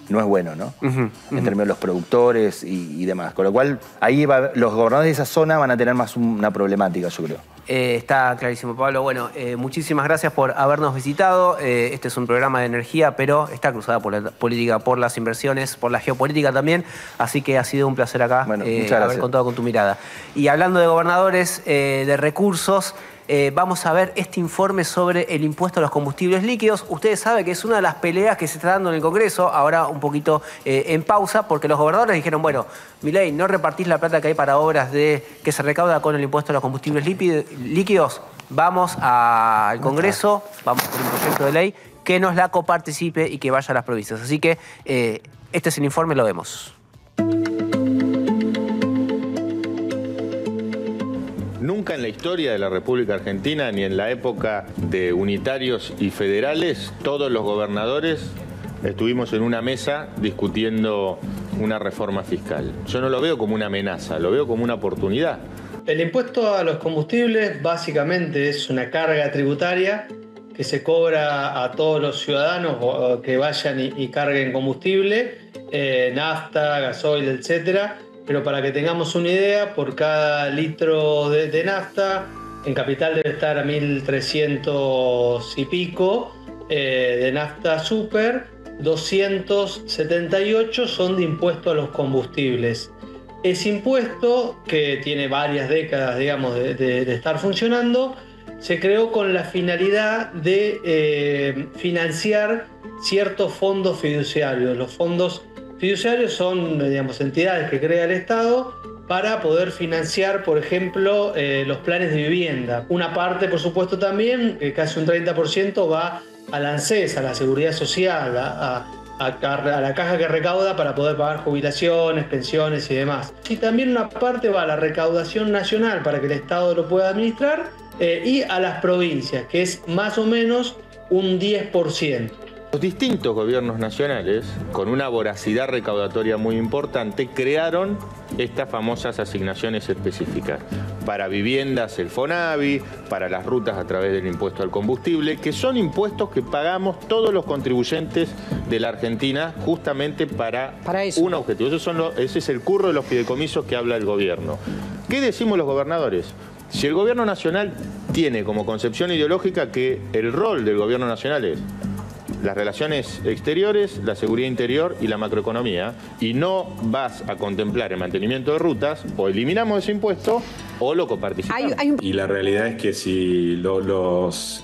no es bueno, ¿no? En términos de los productores y demás. Con lo cual, ahí los gobernadores de esa zona van a tener más una problemática, yo creo. Está clarísimo, Pablo. Bueno, muchísimas gracias por habernos visitado. Este es un programa de energía, pero está cruzada por la política, por las inversiones, por la geopolítica también. Así que ha sido un placer acá haber contado con tu mirada. Y hablando de gobernadores, de recursos, vamos a ver este informe sobre el impuesto a los combustibles líquidos. Ustedes saben que es una de las peleas que se está dando en el Congreso, ahora un poquito en pausa, porque los gobernadores dijeron, bueno, Milei, no repartís la plata que hay para obras que se recauda con el impuesto a los combustibles líquidos. Vamos al Congreso, vamos por un proyecto de ley que nos la coparticipe y que vaya a las provincias. Así que este es el informe, lo vemos. Nunca en la historia de la República Argentina, ni en la época de unitarios y federales, todos los gobernadores estuvimos en una mesa discutiendo una reforma fiscal. Yo no lo veo como una amenaza, lo veo como una oportunidad. El impuesto a los combustibles básicamente es una carga tributaria que se cobra a todos los ciudadanos que vayan y carguen combustible, nafta, gasoil, etcétera. Pero para que tengamos una idea, por cada litro de nafta, en Capital debe estar a 1.300 y pico, de nafta super, 278 son de impuesto a los combustibles. Ese impuesto, que tiene varias décadas, digamos, de estar funcionando, se creó con la finalidad de financiar ciertos fondos fiduciarios. Los fondos fiduciarios son, digamos, entidades que crea el Estado para poder financiar, por ejemplo, los planes de vivienda. Una parte, por supuesto, también, casi un 30%, va al ANSES, a la Seguridad Social, a la caja que recauda para poder pagar jubilaciones, pensiones y demás. Y también una parte va a la recaudación nacional para que el Estado lo pueda administrar y a las provincias, que es más o menos un 10%. Los distintos gobiernos nacionales, con una voracidad recaudatoria muy importante, crearon estas famosas asignaciones específicas. Para viviendas el FONAVI, para las rutas a través del impuesto al combustible, que son impuestos que pagamos todos los contribuyentes de la Argentina justamente para eso. Un objetivo. Ese es el curro de los fideicomisos que habla el gobierno. ¿Qué decimos los gobernadores? Si el gobierno nacional tiene como concepción ideológica que el rol del gobierno nacional es las relaciones exteriores, la seguridad interior y la macroeconomía, y no vas a contemplar el mantenimiento de rutas, o eliminamos ese impuesto o lo coparticipamos. Y la realidad es que si los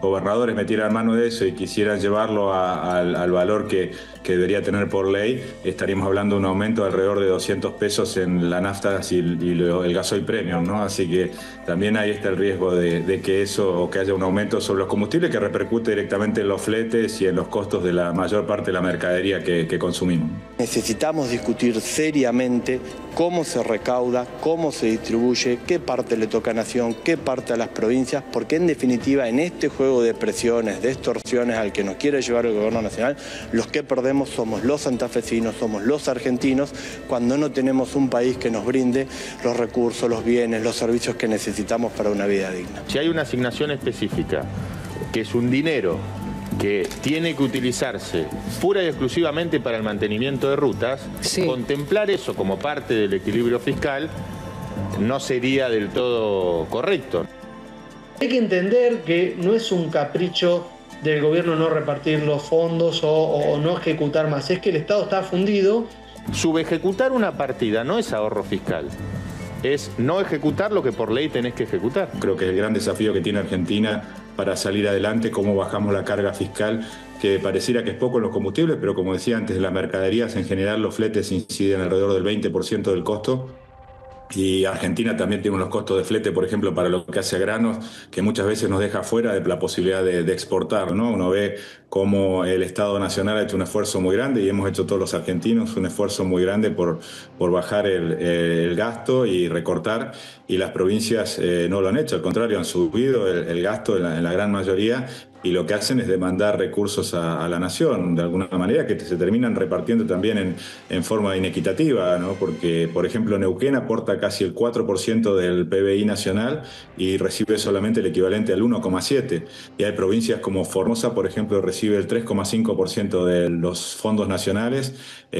gobernadores metieran mano de eso y quisieran llevarlo al valor que debería tener por ley, estaríamos hablando de un aumento de alrededor de 200 pesos en la nafta y el gasoil premium, ¿no? Así que también ahí está el riesgo de que eso, o que haya un aumento sobre los combustibles que repercute directamente en los fletes y en los costos de la mayor parte de la mercadería que consumimos. Necesitamos discutir seriamente cómo se recauda, cómo se distribuye, qué parte le toca a Nación, qué parte a las provincias, porque en definitiva en este juego de presiones, de extorsiones al que nos quiere llevar el gobierno nacional, los que perdemos somos los santafesinos, somos los argentinos, cuando no tenemos un país que nos brinde los recursos, los bienes, los servicios que necesitamos para una vida digna. Si hay una asignación específica, que es un dinero que tiene que utilizarse pura y exclusivamente para el mantenimiento de rutas, contemplar eso como parte del equilibrio fiscal no sería del todo correcto. Hay que entender que no es un capricho del gobierno no repartir los fondos o no ejecutar más, es que el Estado está fundido. Subejecutar una partida no es ahorro fiscal, es no ejecutar lo que por ley tenés que ejecutar. Creo que es el gran desafío que tiene Argentina para salir adelante, cómo bajamos la carga fiscal, que pareciera que es poco en los combustibles, pero como decía antes, en las mercaderías en general los fletes inciden alrededor del 20% del costo. Y Argentina también tiene unos costos de flete, por ejemplo, para lo que hace a granos, que muchas veces nos deja fuera de la posibilidad de exportar, ¿no? Uno ve cómo el Estado Nacional ha hecho un esfuerzo muy grande, y hemos hecho todos los argentinos un esfuerzo muy grande por bajar el gasto y recortar, y las provincias no lo han hecho, al contrario, han subido el gasto en la gran mayoría, y lo que hacen es demandar recursos a la nación, de alguna manera, que se terminan repartiendo también en forma inequitativa, ¿no? Porque, por ejemplo, Neuquén aporta casi el 4% del PBI nacional y recibe solamente el equivalente al 1,7%. Y hay provincias como Formosa, por ejemplo, recibe el 3,5% de los fondos nacionales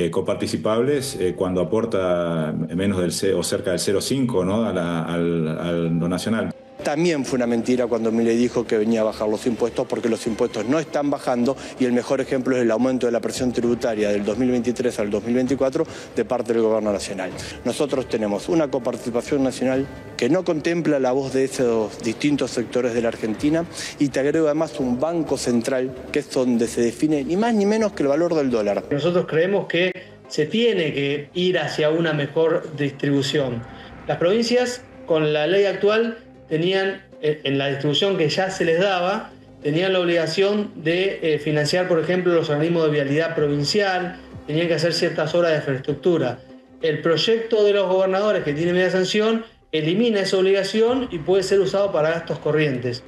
coparticipables cuando aporta menos del o cerca del 0,5%, ¿no? a lo nacional. También fue una mentira cuando Milei dijo que venía a bajar los impuestos, porque los impuestos no están bajando, y el mejor ejemplo es el aumento de la presión tributaria del 2023 al 2024 de parte del gobierno nacional. Nosotros tenemos una coparticipación nacional que no contempla la voz de esos distintos sectores de la Argentina, y te agrego además un banco central que es donde se define ni más ni menos que el valor del dólar. Nosotros creemos que se tiene que ir hacia una mejor distribución. Las provincias, con la ley actual, tenían, en la distribución que ya se les daba, tenían la obligación de financiar, por ejemplo, los organismos de vialidad provincial, tenían que hacer ciertas obras de infraestructura. El proyecto de los gobernadores, que tiene media sanción, elimina esa obligación y puede ser usado para gastos corrientes.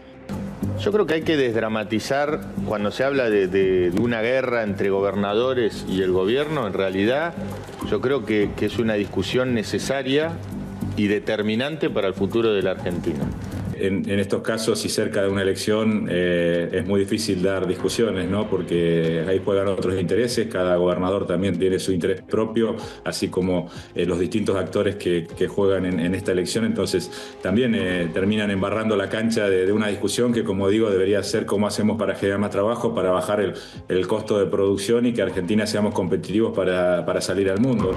Yo creo que hay que desdramatizar cuando se habla de una guerra entre gobernadores y el gobierno. En realidad, yo creo que es una discusión necesaria y determinante para el futuro de la Argentina. En estos casos y cerca de una elección es muy difícil dar discusiones, ¿no? Porque ahí juegan otros intereses, cada gobernador también tiene su interés propio, así como los distintos actores que juegan en esta elección, entonces también terminan embarrando la cancha de una discusión que, como digo, debería ser cómo hacemos para generar más trabajo, para bajar el costo de producción y que Argentina seamos competitivos para salir al mundo.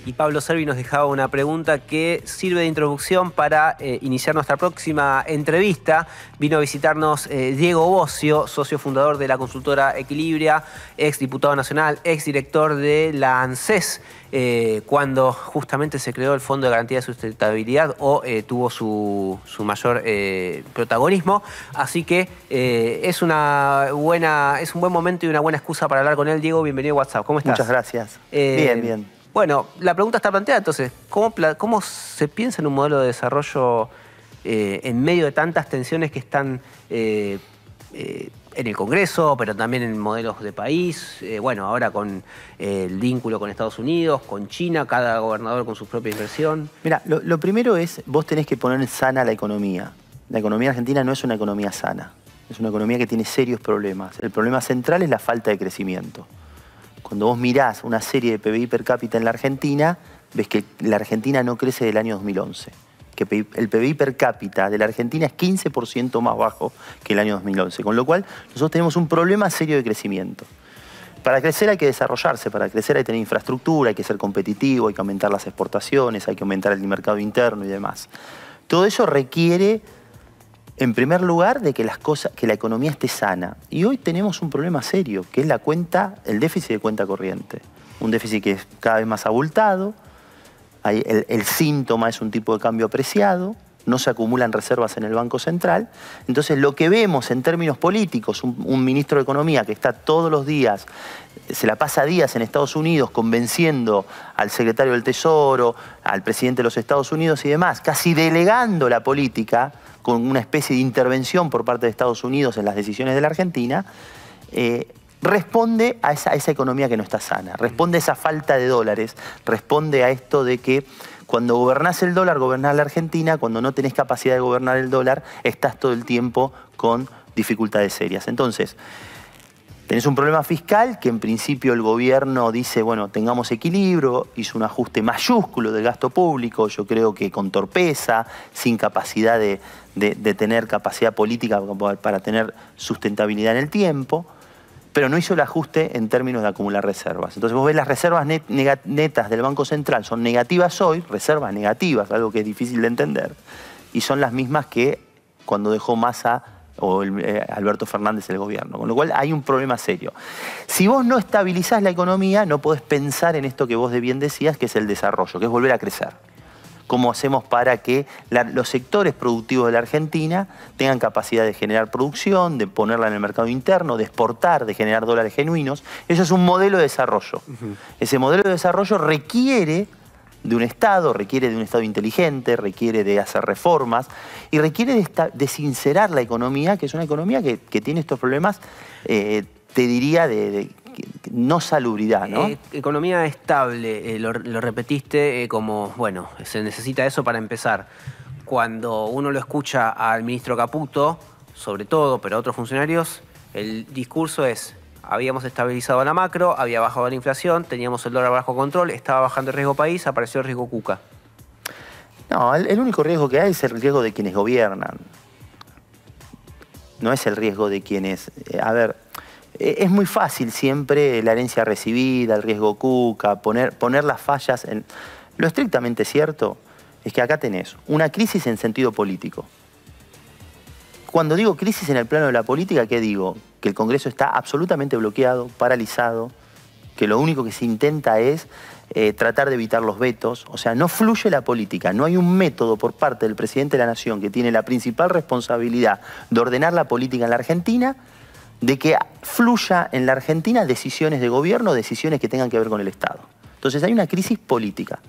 Y Pablo Servi nos dejaba una pregunta que sirve de introducción para iniciar nuestra próxima entrevista. Vino a visitarnos Diego Bocio, socio fundador de la consultora Equilibria, ex diputado nacional, ex director de la ANSES, cuando justamente se creó el Fondo de Garantía de Sustentabilidad o tuvo su mayor protagonismo. Así que es un buen momento y una buena excusa para hablar con él. Diego, bienvenido a WhatsApp. ¿Cómo estás? Muchas gracias. Bien. Bueno, la pregunta está planteada entonces, ¿cómo se piensa en un modelo de desarrollo en medio de tantas tensiones que están en el Congreso, pero también en modelos de país? Bueno, ahora con el vínculo con Estados Unidos, con China, cada gobernador con su propia inversión. Mira, lo primero es, vos tenés que poner sana la economía. La economía argentina no es una economía sana, es una economía que tiene serios problemas. El problema central es la falta de crecimiento. Cuando vos mirás una serie de PBI per cápita en la Argentina, ves que la Argentina no crece del año 2011. Que el PBI per cápita de la Argentina es 15% más bajo que el año 2011. Con lo cual, nosotros tenemos un problema serio de crecimiento. Para crecer hay que desarrollarse, para crecer hay que tener infraestructura, hay que ser competitivo, hay que aumentar las exportaciones, hay que aumentar el mercado interno y demás. Todo eso requiere, en primer lugar, de que la economía esté sana. Y hoy tenemos un problema serio, que es el déficit de cuenta corriente. Un déficit que es cada vez más abultado. El síntoma es un tipo de cambio apreciado, no se acumulan reservas en el Banco Central. Entonces, lo que vemos en términos políticos, un ministro de Economía que está todos los días, se la pasa días en Estados Unidos convenciendo al secretario del Tesoro, al presidente de los Estados Unidos y demás, casi delegando la política con una especie de intervención por parte de Estados Unidos en las decisiones de la Argentina, responde a esa economía que no está sana, responde a esa falta de dólares, responde a esto de que cuando gobernás el dólar, gobernás la Argentina, cuando no tenés capacidad de gobernar el dólar, estás todo el tiempo con dificultades serias. Entonces, tenés un problema fiscal que en principio el gobierno dice, bueno, tengamos equilibrio, hizo un ajuste mayúsculo del gasto público, yo creo que con torpeza, sin capacidad de tener capacidad política para tener sustentabilidad en el tiempo, pero no hizo el ajuste en términos de acumular reservas. Entonces vos ves las reservas netas del Banco Central, son negativas hoy, reservas negativas, algo que es difícil de entender, y son las mismas que cuando dejó Massa o Alberto Fernández el gobierno. Con lo cual hay un problema serio. Si vos no estabilizás la economía, no podés pensar en esto que vos bien decías, que es el desarrollo, que es volver a crecer. ¿Cómo hacemos para que los sectores productivos de la Argentina tengan capacidad de generar producción, de ponerla en el mercado interno, de exportar, de generar dólares genuinos? Eso es un modelo de desarrollo. Ese modelo de desarrollo requiere de un Estado inteligente, requiere de hacer reformas y requiere de sincerar la economía, que es una economía que tiene estos problemas, te diría, de no salubridad, ¿no? Economía estable, lo repetiste como, bueno, se necesita eso para empezar. Cuando uno lo escucha al ministro Caputo, sobre todo, pero a otros funcionarios, el discurso es, habíamos estabilizado la macro, había bajado la inflación, teníamos el dólar bajo control, estaba bajando el riesgo país, apareció el riesgo Cuca. No, el único riesgo que hay es el riesgo de quienes gobiernan. No es el riesgo de quienes... es muy fácil siempre la herencia recibida, el riesgo Cuca, poner las fallas en... Lo estrictamente cierto es que acá tenés una crisis en sentido político. Cuando digo crisis en el plano de la política, ¿qué digo? Que el Congreso está absolutamente bloqueado, paralizado, que lo único que se intenta es tratar de evitar los vetos. O sea, no fluye la política, no hay un método por parte del presidente de la Nación, que tiene la principal responsabilidad de ordenar la política en la Argentina, de que fluya en la Argentina decisiones de gobierno, decisiones que tengan que ver con el Estado. Entonces hay una crisis política.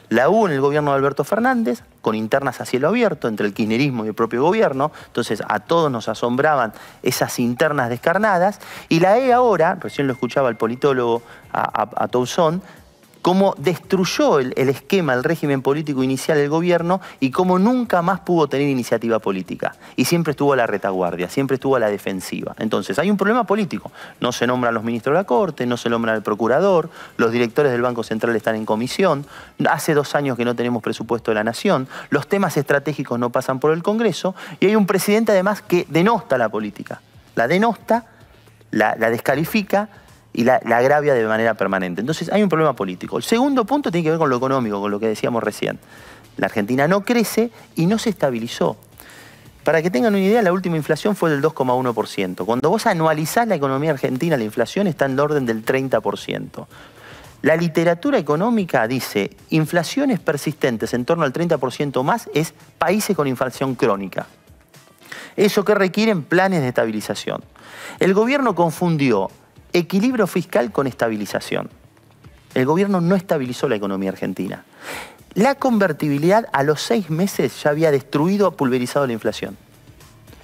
La hubo en el gobierno de Alberto Fernández, con internas a cielo abierto entre el kirchnerismo y el propio gobierno. Entonces a todos nos asombraban esas internas descarnadas. Y la ahora, recién lo escuchaba el politólogo a Toussaint, cómo destruyó el esquema, el régimen político inicial del gobierno y cómo nunca más pudo tener iniciativa política. Y siempre estuvo a la retaguardia, siempre estuvo a la defensiva. Entonces, hay un problema político. No se nombran los ministros de la Corte, no se nombra el procurador, los directores del Banco Central están en comisión, hace 2 años que no tenemos presupuesto de la Nación, los temas estratégicos no pasan por el Congreso y hay un presidente además que denosta la política. La denosta, la descalifica y la agravia de manera permanente. Entonces hay un problema político. El segundo punto tiene que ver con lo económico, con lo que decíamos recién. La Argentina no crece y no se estabilizó. Para que tengan una idea, la última inflación fue del 2,1%. Cuando vos anualizás la economía argentina, la inflación está en el orden del 30%. La literatura económica dice, inflaciones persistentes en torno al 30% más es países con inflación crónica. Eso que requieren planes de estabilización. El gobierno confundió equilibrio fiscal con estabilización. El gobierno no estabilizó la economía argentina. La convertibilidad a los 6 meses ya había destruido, pulverizado la inflación.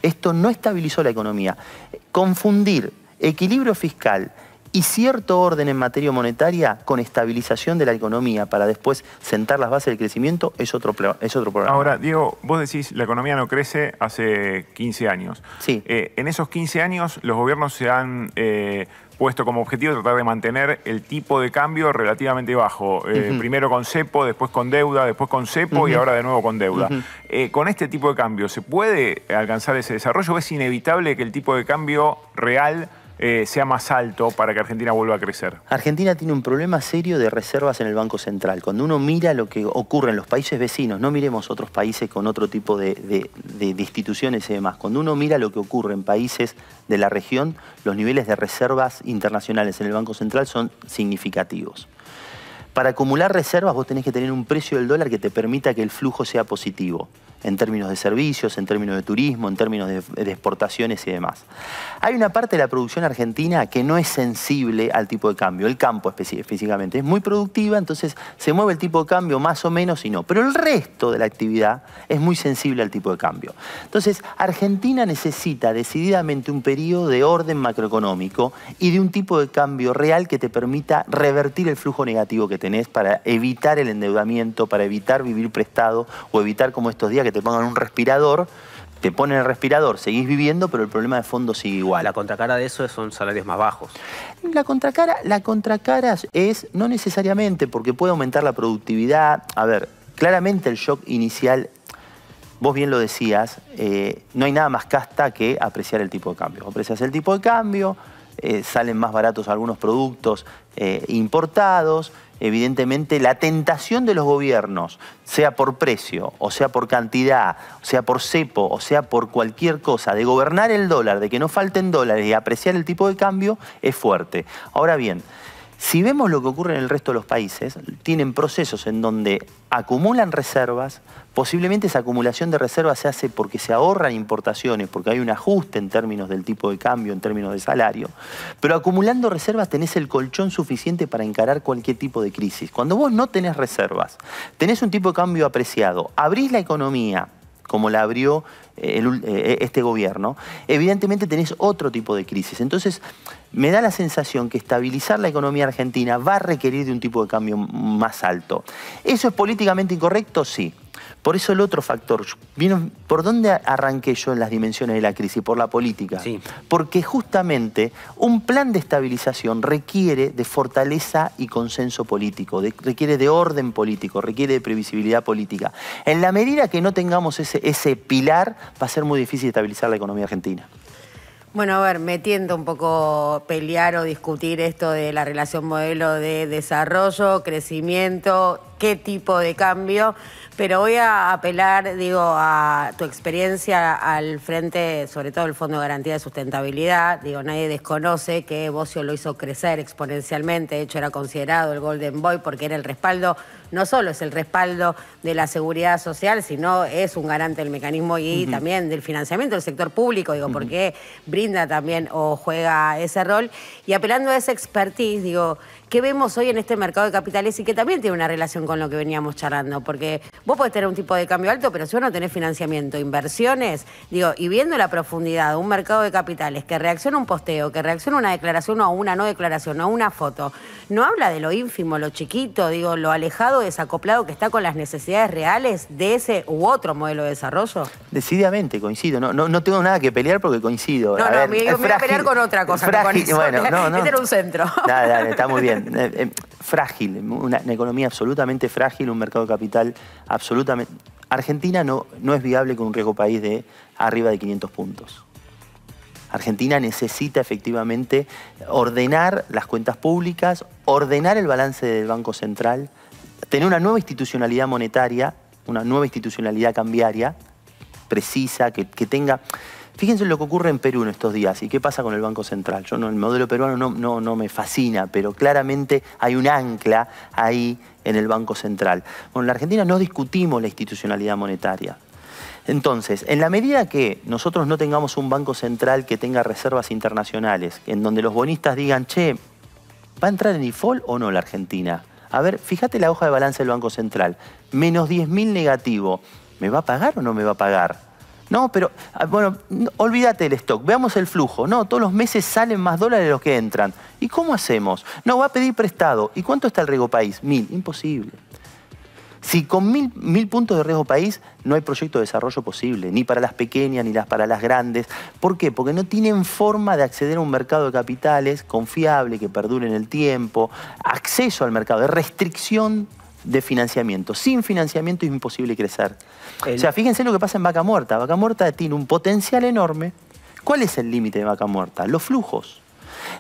Esto no estabilizó la economía. Confundir equilibrio fiscal y cierto orden en materia monetaria con estabilización de la economía para después sentar las bases del crecimiento es otro programa. Ahora, Diego, vos decís la economía no crece hace 15 años. Sí. En esos 15 años los gobiernos se han puesto como objetivo tratar de mantener el tipo de cambio relativamente bajo. Primero con cepo, después con deuda, después con cepo y ahora de nuevo con deuda. Con este tipo de cambio, ¿se puede alcanzar ese desarrollo o es inevitable que el tipo de cambio real sea más alto para que Argentina vuelva a crecer? Argentina tiene un problema serio de reservas en el Banco Central. Cuando uno mira lo que ocurre en los países vecinos, no miremos otros países con otro tipo de instituciones y demás. Cuando uno mira lo que ocurre en países de la región, los niveles de reservas internacionales en el Banco Central son significativos. Para acumular reservas vos tenés que tener un precio del dólar que te permita que el flujo sea positivo, en términos de servicios, en términos de turismo, en términos de exportaciones y demás. Hay una parte de la producción argentina que no es sensible al tipo de cambio, el campo específicamente. Es muy productiva, entonces se mueve el tipo de cambio más o menos y no. Pero el resto de la actividad es muy sensible al tipo de cambio. Entonces, Argentina necesita decididamente un periodo de orden macroeconómico y de un tipo de cambio real que te permita revertir el flujo negativo que tenés para evitar el endeudamiento, para evitar vivir prestado o evitar como estos días que te pongan un respirador, te ponen el respirador, seguís viviendo, pero el problema de fondo sigue igual. La contracara de eso son salarios más bajos. La contracara es no necesariamente porque puede aumentar la productividad. A ver, claramente el shock inicial, vos bien lo decías, no hay nada más casta que apreciar el tipo de cambio. Aprecias el tipo de cambio, salen más baratos algunos productos importados. Evidentemente, la tentación de los gobiernos, sea por precio, o sea por cantidad, o sea por cepo, o sea por cualquier cosa, de gobernar el dólar, de que no falten dólares y apreciar el tipo de cambio, es fuerte. Ahora bien, si vemos lo que ocurre en el resto de los países, tienen procesos en donde acumulan reservas, posiblemente esa acumulación de reservas se hace porque se ahorran importaciones, porque hay un ajuste en términos del tipo de cambio, en términos de salario, pero acumulando reservas tenés el colchón suficiente para encarar cualquier tipo de crisis. Cuando vos no tenés reservas, tenés un tipo de cambio apreciado, abrís la economía, como la abrió este gobierno, evidentemente tenés otro tipo de crisis. Entonces, me da la sensación que estabilizar la economía argentina va a requerir de un tipo de cambio más alto. ¿Eso es políticamente incorrecto? Sí. Por eso el otro factor, ¿por dónde arranqué yo en las dimensiones de la crisis? Por la política. Sí. Porque justamente un plan de estabilización requiere de fortaleza y consenso político, requiere de orden político, requiere de previsibilidad política. En la medida que no tengamos ese pilar, va a ser muy difícil estabilizar la economía argentina. Bueno, a ver, me tiento un poco pelear o discutir esto de la relación modelo de desarrollo, crecimiento, qué tipo de cambio, pero voy a apelar, digo, a tu experiencia al frente, sobre todo el Fondo de Garantía de Sustentabilidad. Digo, nadie desconoce que Bocio lo hizo crecer exponencialmente, de hecho era considerado el Golden Boy porque era el respaldo, no solo es el respaldo de la seguridad social, sino es un garante del mecanismo y también del financiamiento del sector público, digo, porque brinda también o juega ese rol. Y apelando a esa expertise, digo, ¿qué vemos hoy en este mercado de capitales y que también tiene una relación con lo que veníamos charlando? Porque vos podés tener un tipo de cambio alto, pero si vos no tenés financiamiento, inversiones, digo, y viendo la profundidad de un mercado de capitales que reacciona a un posteo, que reacciona a una declaración o a una no declaración, o a una foto, no habla de lo ínfimo, lo chiquito, digo, lo alejado, desacoplado que está con las necesidades reales de ese u otro modelo de desarrollo. Decididamente, coincido. No tengo nada que pelear porque coincido. No, me voy a pelear con otra cosa. Frágil, no con eso. Bueno, no. Este era un centro. Dale, está muy bien. Frágil, una economía absolutamente frágil, un mercado de capital absolutamente... Argentina no es viable con un riesgo país de arriba de 500 puntos. Argentina necesita efectivamente ordenar las cuentas públicas, ordenar el balance del Banco Central, tener una nueva institucionalidad monetaria, una nueva institucionalidad cambiaria, precisa, que tenga... Fíjense lo que ocurre en Perú en estos días y qué pasa con el Banco Central. Yo el modelo peruano no me fascina, pero claramente hay un ancla ahí en el Banco Central. Bueno, en la Argentina no discutimos la institucionalidad monetaria. Entonces, en la medida que nosotros no tengamos un Banco Central que tenga reservas internacionales, en donde los bonistas digan, che, ¿va a entrar en default o no la Argentina? A ver, fíjate la hoja de balance del Banco Central, menos 10.000 negativo, ¿me va a pagar o no me va a pagar? No, pero, bueno, olvídate del stock, veamos el flujo. No, todos los meses salen más dólares de los que entran. ¿Y cómo hacemos? No, va a pedir prestado. ¿Y cuánto está el riesgo país? 1000, imposible. Si con 1000 puntos de riesgo país no hay proyecto de desarrollo posible, ni para las pequeñas ni para las grandes. ¿Por qué? Porque no tienen forma de acceder a un mercado de capitales confiable, que perdure en el tiempo, acceso al mercado, de restricción de financiamiento. Sin financiamiento es imposible crecer. O sea, fíjense lo que pasa en Vaca Muerta. Vaca Muerta tiene un potencial enorme. ¿Cuál es el límite de Vaca Muerta? Los flujos.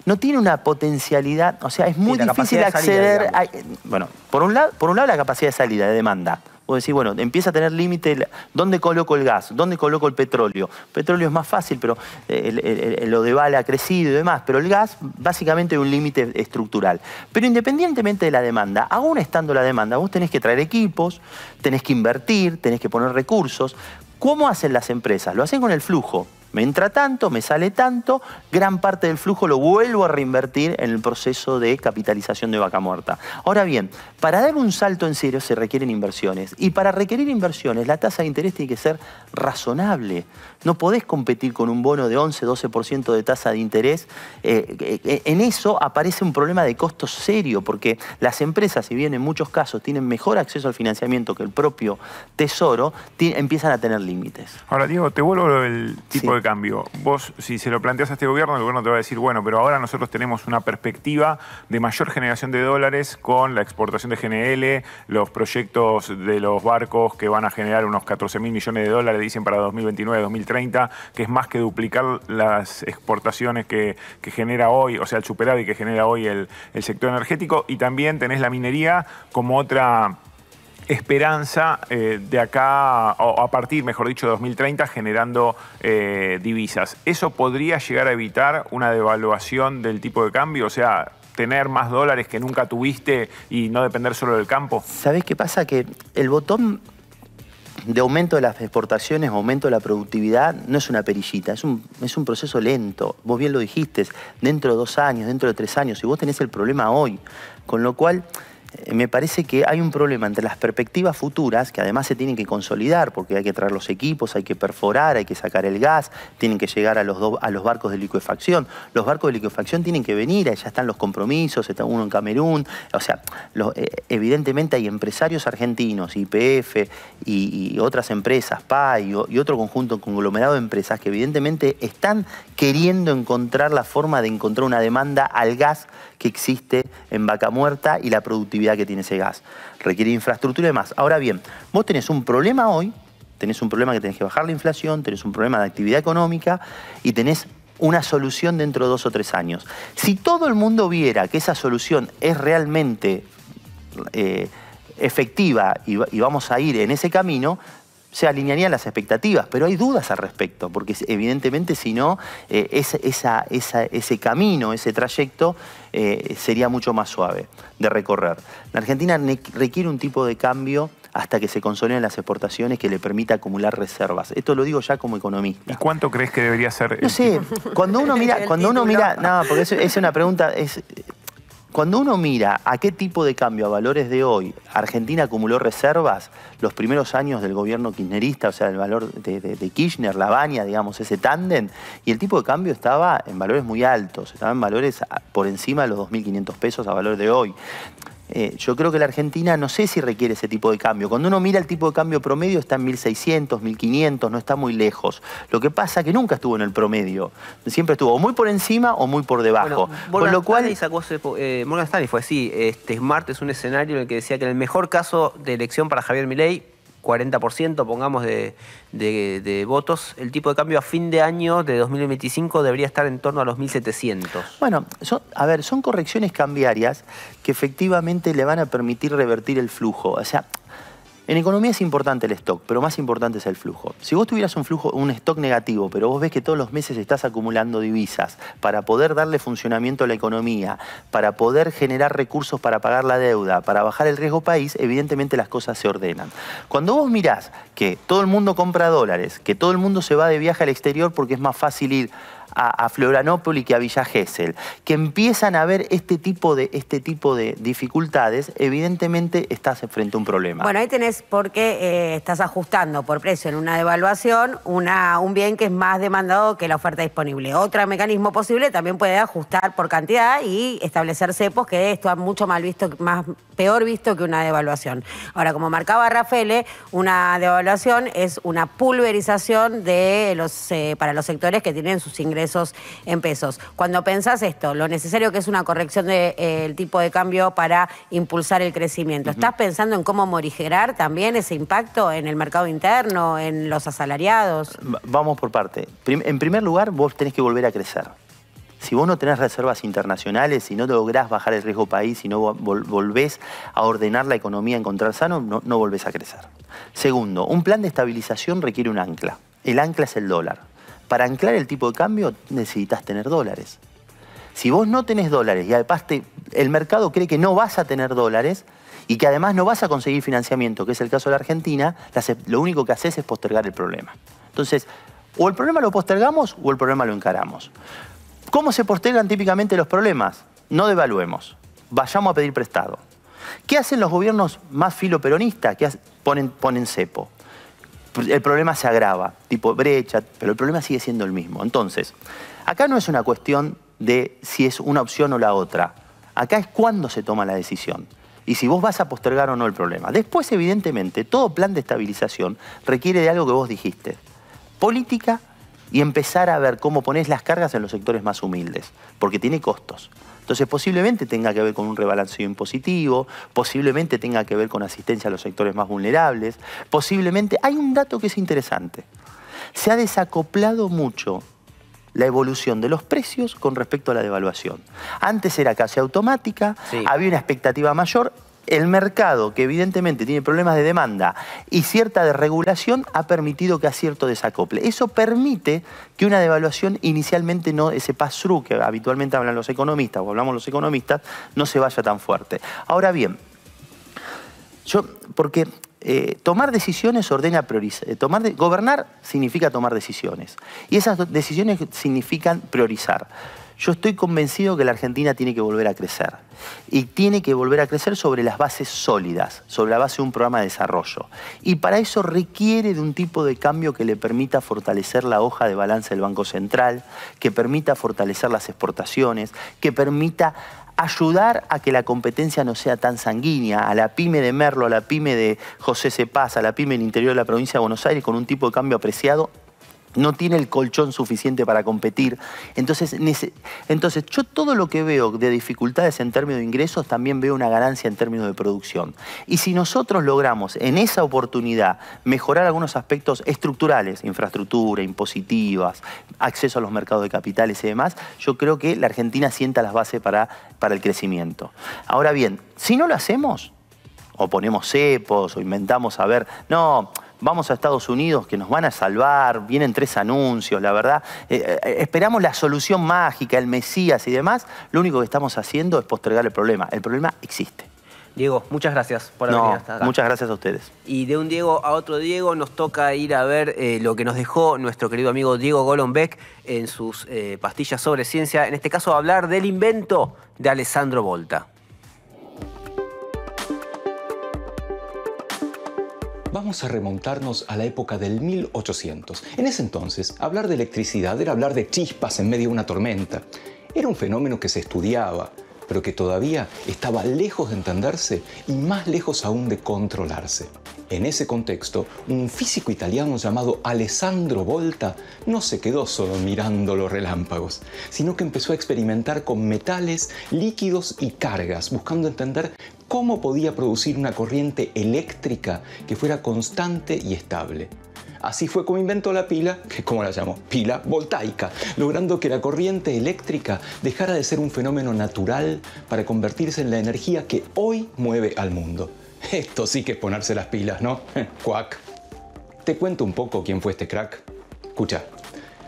No tiene una potencialidad, o sea, es muy difícil acceder a... Bueno, por un lado la capacidad de salida, de demanda. Vos decís, bueno, empieza a tener límite, ¿dónde coloco el gas? ¿Dónde coloco el petróleo? Petróleo es más fácil, pero lo de bala ha crecido y demás, pero el gas básicamente es un límite estructural. Pero independientemente de la demanda, aún estando la demanda, vos tenés que traer equipos, tenés que invertir, tenés que poner recursos. ¿Cómo hacen las empresas? Lo hacen con el flujo. Me entra tanto, me sale tanto, gran parte del flujo lo vuelvo a reinvertir en el proceso de capitalización de Vaca Muerta. Ahora bien, para dar un salto en serio se requieren inversiones. Y para requerir inversiones, la tasa de interés tiene que ser razonable. No podés competir con un bono de 11, 12% de tasa de interés. En eso aparece un problema de costo serio, porque las empresas, si bien en muchos casos tienen mejor acceso al financiamiento que el propio Tesoro, empiezan a tener límites. Ahora, Diego, te vuelvo el tipo de cambio. Vos, si se lo planteas a este gobierno, el gobierno te va a decir, bueno, pero ahora nosotros tenemos una perspectiva de mayor generación de dólares con la exportación de GNL, los proyectos de los barcos que van a generar unos 14.000 millones de dólares, dicen para 2029, 2030, que es más que duplicar las exportaciones que genera hoy, o sea, el superávit que genera hoy el sector energético, y también tenés la minería como otra esperanza de acá, o a partir, mejor dicho, de 2030, generando divisas. ¿Eso podría llegar a evitar una devaluación del tipo de cambio? O sea, tener más dólares que nunca tuviste y no depender solo del campo. ¿Sabés qué pasa? Que el botón de aumento de las exportaciones, aumento de la productividad, no es una perillita, es un proceso lento. Vos bien lo dijiste, dentro de 2 años, dentro de 3 años, y vos tenés el problema hoy. Con lo cual, me parece que hay un problema entre las perspectivas futuras, que además se tienen que consolidar, porque hay que traer los equipos, hay que perforar, hay que sacar el gas, tienen que llegar a los barcos de liquefacción. Los barcos de liquefacción tienen que venir, ya están los compromisos, está uno en Camerún. O sea, evidentemente hay empresarios argentinos, YPF y otras empresas, PA y otro conjunto conglomerado de empresas que evidentemente están queriendo encontrar la forma de encontrar una demanda al gas que existe en Vaca Muerta y la productividad que tiene ese gas. Requiere infraestructura y demás. Ahora bien, vos tenés un problema hoy, tenés un problema que tenés que bajar la inflación, tenés un problema de actividad económica y tenés una solución dentro de 2 o 3 años. Si todo el mundo viera que esa solución es realmente efectiva y vamos a ir en ese camino, se alinearían las expectativas, pero hay dudas al respecto, porque evidentemente si no, ese camino, ese trayecto sería mucho más suave de recorrer. La Argentina requiere un tipo de cambio hasta que se consoliden las exportaciones que le permita acumular reservas. Esto lo digo ya como economista. ¿Y cuánto crees que debería ser? No sé, cuando uno mira, no, porque es una pregunta... Cuando uno mira a qué tipo de cambio a valores de hoy Argentina acumuló reservas los primeros años del gobierno kirchnerista, o sea, el valor de Kirchner, Lavagna, digamos, ese tándem, y el tipo de cambio estaba en valores muy altos, estaba en valores por encima de los 2.500 pesos a valor de hoy. Yo creo que la Argentina no sé si requiere ese tipo de cambio. Cuando uno mira el tipo de cambio promedio está en 1.600, 1.500, no está muy lejos. Lo que pasa es que nunca estuvo en el promedio. Siempre estuvo o muy por encima o muy por debajo. Bueno, con lo cual Morgan Stanley fue así. Smart es un escenario en el que decía que en el mejor caso de elección para Javier Milei, 40%, pongamos, de votos, el tipo de cambio a fin de año de 2025 debería estar en torno a los 1.700. Bueno, son correcciones cambiarias que efectivamente le van a permitir revertir el flujo. O sea, en economía es importante el stock, pero más importante es el flujo. Si vos tuvieras un stock negativo, pero vos ves que todos los meses estás acumulando divisas para poder darle funcionamiento a la economía, para poder generar recursos para pagar la deuda, para bajar el riesgo país, evidentemente las cosas se ordenan. Cuando vos mirás que todo el mundo compra dólares, que todo el mundo se va de viaje al exterior porque es más fácil ir a Florianópolis que a Villa Gesell, que empiezan a ver este tipo de dificultades, evidentemente estás frente a un problema. Bueno, ahí tenés porque estás ajustando por precio en una devaluación un bien que es más demandado que la oferta disponible. Otro mecanismo posible también puede ajustar por cantidad y establecer cepos, que esto es mucho peor visto que una devaluación. Ahora, como marcaba Raffaele, una devaluación es una pulverización para los sectores que tienen sus ingresos en pesos. Cuando pensás esto, lo necesario que es una corrección del tipo de cambio para impulsar el crecimiento, ¿estás pensando en cómo morigerar también ese impacto en el mercado interno, en los asalariados? Vamos por parte. En primer lugar, vos tenés que volver a crecer. Si vos no tenés reservas internacionales, si no lográs bajar el riesgo país, si no volvés a ordenar la economía, encontrar sano, no volvés a crecer. Segundo, un plan de estabilización requiere un ancla. El ancla es el dólar. Para anclar el tipo de cambio necesitas tener dólares. Si vos no tenés dólares y además el mercado cree que no vas a tener dólares y que además no vas a conseguir financiamiento, que es el caso de la Argentina, lo único que haces es postergar el problema. Entonces, o el problema lo postergamos o el problema lo encaramos. ¿Cómo se postergan típicamente los problemas? No devaluemos, vayamos a pedir prestado. ¿Qué hacen los gobiernos más filoperonistas? Que ponen cepo. El problema se agrava, tipo brecha, pero el problema sigue siendo el mismo. Entonces, acá no es una cuestión de si es una opción o la otra. Acá es cuándo se toma la decisión. Y si vos vas a postergar o no el problema. Después, evidentemente, todo plan de estabilización requiere de algo que vos dijiste. Política y empezar a ver cómo ponés las cargas en los sectores más humildes, porque tiene costos. Entonces, posiblemente tenga que ver con un rebalanceo impositivo, posiblemente tenga que ver con asistencia a los sectores más vulnerables, posiblemente... Hay un dato que es interesante. Se ha desacoplado mucho la evolución de los precios con respecto a la devaluación. Antes era casi automática, había una expectativa mayor. El mercado, que evidentemente tiene problemas de demanda y cierta desregulación, ha permitido que haya cierto desacople. Eso permite que una devaluación inicialmente ese pass-through que habitualmente hablan los economistas o hablamos los economistas, no se vaya tan fuerte. Ahora bien, porque tomar decisiones ordena priorizar. Gobernar significa tomar decisiones y esas decisiones significan priorizar. Yo estoy convencido que la Argentina tiene que volver a crecer. Y tiene que volver a crecer sobre las bases sólidas, sobre la base de un programa de desarrollo. Y para eso requiere de un tipo de cambio que le permita fortalecer la hoja de balance del Banco Central, que permita fortalecer las exportaciones, que permita ayudar a que la competencia no sea tan sanguínea, a la pyme de Merlo, a la pyme de José Cepaz, a la pyme del interior de la provincia de Buenos Aires con un tipo de cambio apreciado, no tiene el colchón suficiente para competir. Entonces yo todo lo que veo de dificultades en términos de ingresos, también veo una ganancia en términos de producción. Y si nosotros logramos en esa oportunidad mejorar algunos aspectos estructurales, infraestructura, impositivas, acceso a los mercados de capitales y demás, yo creo que la Argentina sienta las bases para el crecimiento. Ahora bien, si no lo hacemos, o ponemos cepos, o inventamos vamos a Estados Unidos que nos van a salvar, vienen 3 anuncios, la verdad. Esperamos la solución mágica, el Mesías y demás. Lo único que estamos haciendo es postergar el problema. El problema existe. Diego, muchas gracias por haber venido hasta acá. Muchas gracias a ustedes. Y de un Diego a otro Diego nos toca ir a ver lo que nos dejó nuestro querido amigo Diego Golombek en sus pastillas sobre ciencia. En este caso, hablar del invento de Alessandro Volta. Vamos a remontarnos a la época del 1800. En ese entonces, hablar de electricidad era hablar de chispas en medio de una tormenta. Era un fenómeno que se estudiaba, pero que todavía estaba lejos de entenderse y más lejos aún de controlarse. En ese contexto, un físico italiano llamado Alessandro Volta no se quedó solo mirando los relámpagos, sino que empezó a experimentar con metales, líquidos y cargas, buscando entender cómo podía producir una corriente eléctrica que fuera constante y estable. Así fue como inventó la pila, que ¿cómo la llamó? Pila voltaica, logrando que la corriente eléctrica dejara de ser un fenómeno natural para convertirse en la energía que hoy mueve al mundo. Esto sí que es ponerse las pilas, ¿no? Cuac. Te cuento un poco quién fue este crack. Escucha.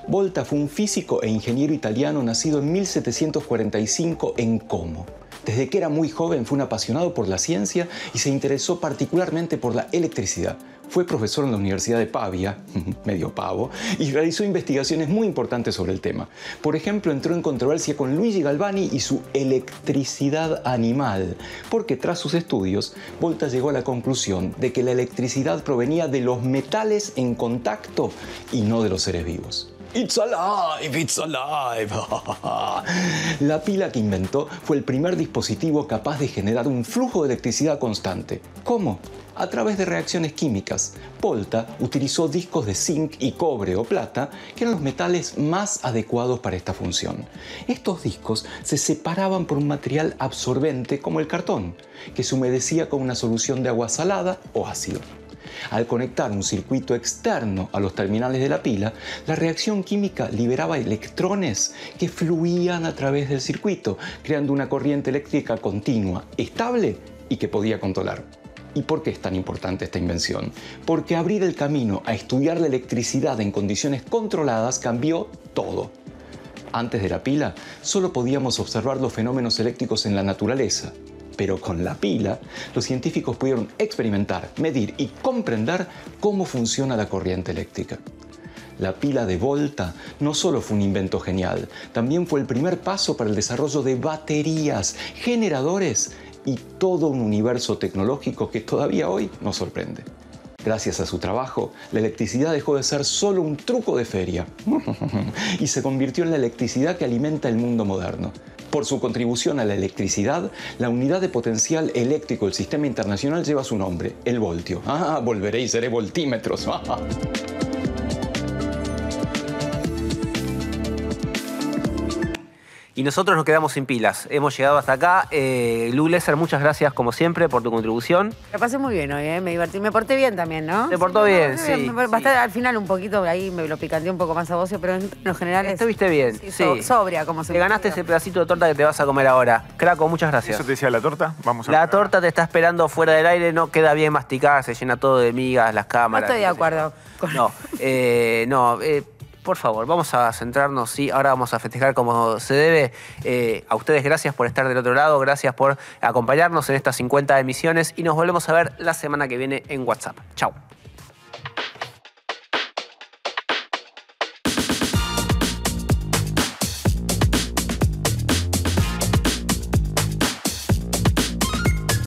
Volta fue un físico e ingeniero italiano nacido en 1745 en Como. Desde que era muy joven fue un apasionado por la ciencia y se interesó particularmente por la electricidad. Fue profesor en la Universidad de Pavia, medio pavo, y realizó investigaciones muy importantes sobre el tema. Por ejemplo, entró en controversia con Luigi Galvani y su electricidad animal, porque tras sus estudios, Volta llegó a la conclusión de que la electricidad provenía de los metales en contacto y no de los seres vivos. It's alive, it's alive. La pila que inventó fue el primer dispositivo capaz de generar un flujo de electricidad constante. ¿Cómo? A través de reacciones químicas. Volta utilizó discos de zinc y cobre o plata, que eran los metales más adecuados para esta función. Estos discos se separaban por un material absorbente como el cartón, que se humedecía con una solución de agua salada o ácido. Al conectar un circuito externo a los terminales de la pila, la reacción química liberaba electrones que fluían a través del circuito, creando una corriente eléctrica continua, estable y que podía controlar. ¿Y por qué es tan importante esta invención? Porque abrir el camino a estudiar la electricidad en condiciones controladas cambió todo. Antes de la pila, solo podíamos observar los fenómenos eléctricos en la naturaleza. Pero con la pila, los científicos pudieron experimentar, medir y comprender cómo funciona la corriente eléctrica. La pila de Volta no solo fue un invento genial, también fue el primer paso para el desarrollo de baterías, generadores y todo un universo tecnológico que todavía hoy nos sorprende. Gracias a su trabajo, la electricidad dejó de ser solo un truco de feria y se convirtió en la electricidad que alimenta el mundo moderno. Por su contribución a la electricidad, la unidad de potencial eléctrico del Sistema Internacional lleva su nombre, el voltio. Volveré y seré voltímetros. Y nosotros nos quedamos sin pilas. Hemos llegado hasta acá. Lu Lesser, muchas gracias como siempre por tu contribución. Me pasé muy bien hoy, me divertí. Me porté bien también, ¿no? Te portó bien, sí. Al final un poquito, ahí me lo picanteé un poco más a vos, pero en lo general estuviste bien, sí. Sobria, como se Te ganaste ese pedacito de torta que te vas a comer ahora. Craco, muchas gracias. ¿Eso te decía la torta? Vamos a La torta te está esperando fuera del aire, no queda bien masticada, se llena todo de migas, las cámaras. No estoy de acuerdo. Por favor, vamos a centrarnos, sí, ahora vamos a festejar como se debe. A ustedes gracias por estar del otro lado, gracias por acompañarnos en estas 50 emisiones y nos volvemos a ver la semana que viene en WhatsApp. Chau.